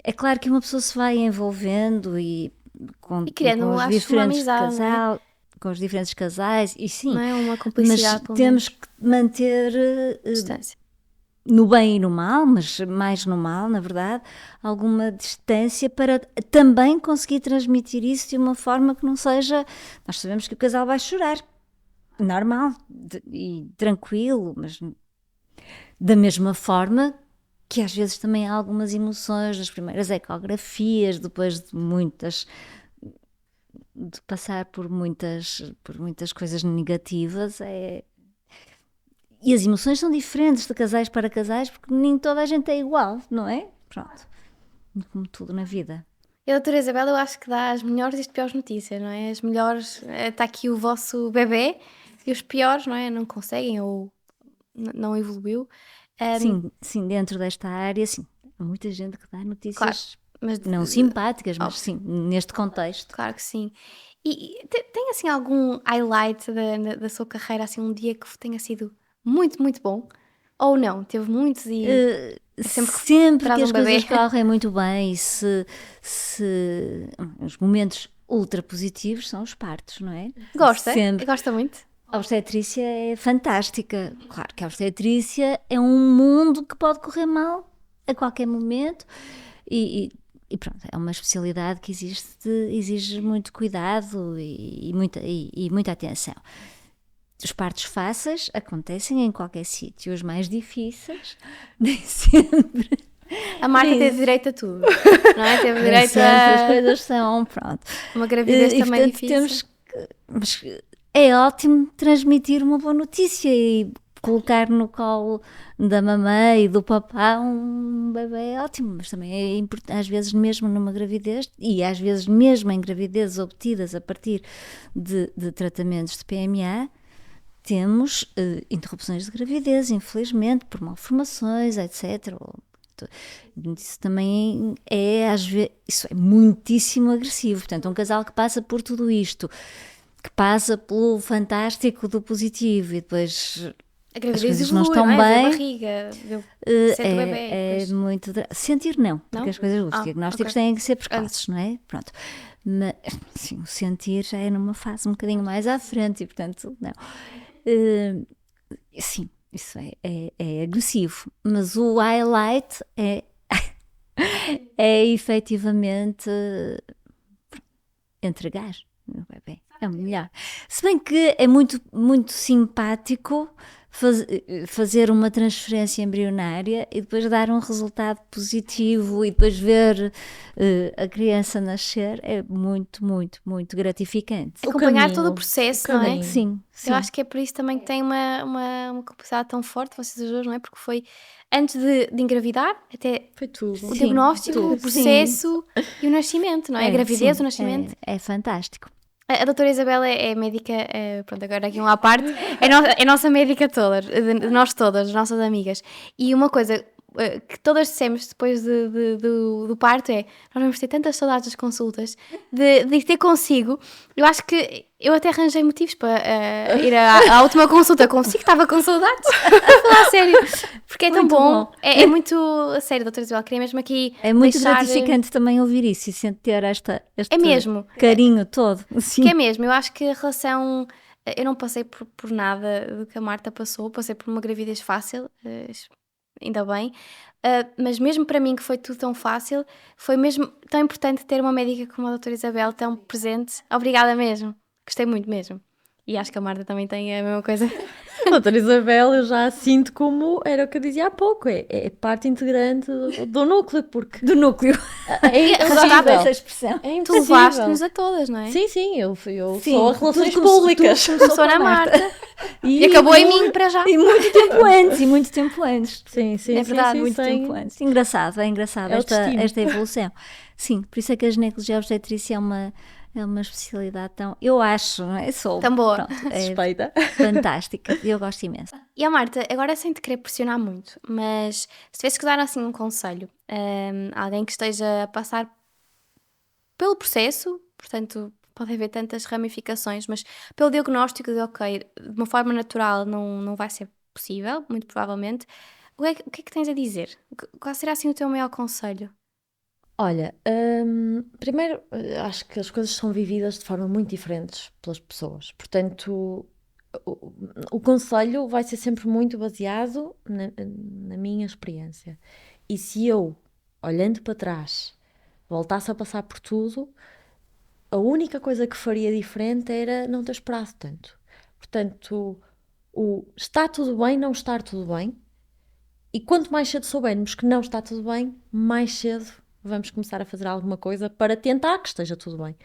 É claro que uma pessoa se vai envolvendo e criando, com os acho, diferentes uma amizade, não é? casais, com os diferentes casais, e sim, Não é uma mas cumplicidade, pelo temos menos, que manter distância. no bem e no mal, mas mais no mal, na verdade, alguma distância para também conseguir transmitir isso de uma forma que não seja... Nós sabemos que o casal vai chorar, normal e tranquilo, mas da mesma forma que às vezes também há algumas emoções nas primeiras ecografias, depois de passar por muitas coisas negativas, e as emoções são diferentes de casais para casais, porque nem toda a gente é igual, não é? Pronto, como tudo na vida. E a doutora Isabel, eu acho que dá as melhores e as piores notícias, não é? As melhores, está aqui o vosso bebê, e os piores, não é? Não conseguem ou não evoluiu. Sim, dentro desta área, sim, há muita gente que dá notícias Claro, mas não simpáticas, mas óbvio. sim, neste contexto. Claro que sim. E tem assim algum highlight da sua carreira, assim um dia que tenha sido muito, muito bom? Ou não? Teve muitos e sempre que Sempre traz que as um bebê. coisas correm muito bem e se os momentos ultra positivos são os partos, não é? Gosta? Sempre. Gosta muito? A obstetrícia é fantástica. Claro que a obstetrícia é um mundo que pode correr mal a qualquer momento e pronto, é uma especialidade que exige muito cuidado e muita atenção. Os partos fáceis acontecem em qualquer sítio, os mais difíceis nem sempre. A Marta teve direito a tudo, não é? Teve Nem direito sempre as a coisas são, pronto. uma gravidez E, também portanto, difícil. mas é ótimo transmitir uma boa notícia e colocar no colo da mamãe e do papá um bebê é ótimo, mas também é importante, às vezes mesmo numa gravidez e às vezes mesmo em gravidezes obtidas a partir de tratamentos de PMA, temos interrupções de gravidez, infelizmente, por malformações, etc. Isso também é, às vezes, isso é muitíssimo agressivo. Portanto, um casal que passa por tudo isto, que passa pelo fantástico do positivo e depois A as gravidez coisas não evolui, estão não é? Vê a bem, barriga, sente o bebê. é Depois... muito... Sentir não, porque Não? as coisas, os diagnósticos ok. têm que ser precoces, não é? Pronto. Mas, sim, o sentir já é numa fase um bocadinho mais à frente e, portanto, não. Sim, isso é agressivo, mas o highlight é efetivamente entregar o bebê. É o melhor. Se bem que é muito, muito simpático fazer uma transferência embrionária e depois dar um resultado positivo e depois ver a criança nascer é muito, muito, muito gratificante. Acompanhar caminho, todo o processo, o não é? caminho. Sim, sim. Eu acho que é por isso também que tem uma capacidade tão forte, vocês dois, não é? Porque foi antes de engravidar, até Foi tudo. o Sim, diagnóstico, tudo. o processo e o nascimento, não é? A gravidez, sim, o nascimento. É fantástico. A doutora Isabel é médica, pronto, agora aqui à parte, é nossa médica toda, de nós todas, as nossas amigas. E uma coisa que todas dissemos depois do parto é: nós vamos ter tantas saudades das consultas, de ter consigo. Eu acho que eu até arranjei motivos para ir à última consulta consigo, estava com saudades, a falar a sério, porque é tão Muito bom. bom. É muito a sério, doutora Isabel, queria mesmo aqui É muito deixar, gratificante também ouvir isso e sentir este É mesmo. carinho todo. Sim. Que é mesmo, eu acho que a relação. Eu não passei por nada do que a Marta passou, passei por uma gravidez fácil, ainda bem, mas mesmo para mim que foi tudo tão fácil, foi mesmo tão importante ter uma médica como a doutora Isabel tão presente. Obrigada mesmo, gostei muito mesmo. E acho que a Marta também tem a mesma coisa. Doutora Isabel, eu já sinto como era o que eu dizia há pouco, é parte integrante do núcleo, porque Do núcleo. é Gostava dessa impossível. expressão. É Tu impossível. levaste-nos a todas, não é? Sim, sim, eu Sim, sou a tudo relações começou- públicas. tudo Começou na Marta. E acabou em mim para já. E muito tempo antes, e muito tempo antes. Sim, sim, É verdade, sim, Muito sem- tempo antes. Engraçado, é engraçado É o destino. esta evolução. Sim, por isso é que a ginecologia obstetrícia é uma especialidade tão, eu acho, não é? Sou, Tão boa. pronto, é suspeita. fantástica. Eu gosto imenso. E a Marta, agora sem te querer pressionar muito, mas se tivesse que dar assim um conselho, alguém que esteja a passar pelo processo, portanto, pode haver tantas ramificações, mas pelo diagnóstico de, ok, de uma forma natural não vai ser possível, muito provavelmente, o que é que tens a dizer? Qual será assim o teu maior conselho? Olha, primeiro, acho que as coisas são vividas de forma muito diferentes pelas pessoas. Portanto, o conselho vai ser sempre muito baseado na minha experiência. E se eu, olhando para trás, voltasse a passar por tudo, a única coisa que faria diferente era não ter esperado tanto. Portanto, o está tudo bem, não estar tudo bem. E quanto mais cedo soubermos que não está tudo bem, mais cedo vamos começar a fazer alguma coisa para tentar que esteja tudo bem.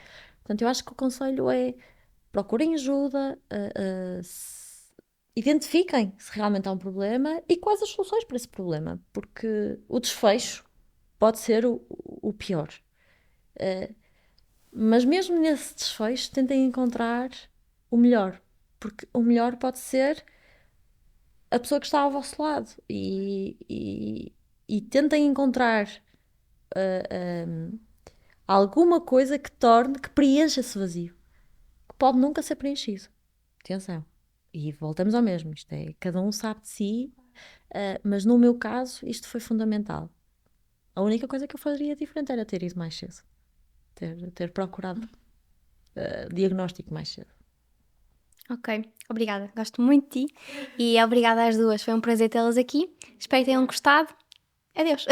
Portanto, eu acho que o conselho é procurem ajuda, identifiquem se realmente há um problema e quais as soluções para esse problema, porque o desfecho pode ser o pior. Mas mesmo nesse desfecho, tentem encontrar o melhor, porque o melhor pode ser a pessoa que está ao vosso lado e tentem encontrar alguma coisa que preencha esse vazio, que pode nunca ser preenchido. Atenção. E voltamos ao mesmo, isto é, cada um sabe de si Mas no meu caso, isto foi fundamental. A única coisa que eu faria diferente era ter ido mais cedo. Ter procurado diagnóstico mais cedo. Ok, obrigada. Gosto muito de ti e obrigada às duas. Foi um prazer tê-las aqui. Espero que tenham gostado. Adeus.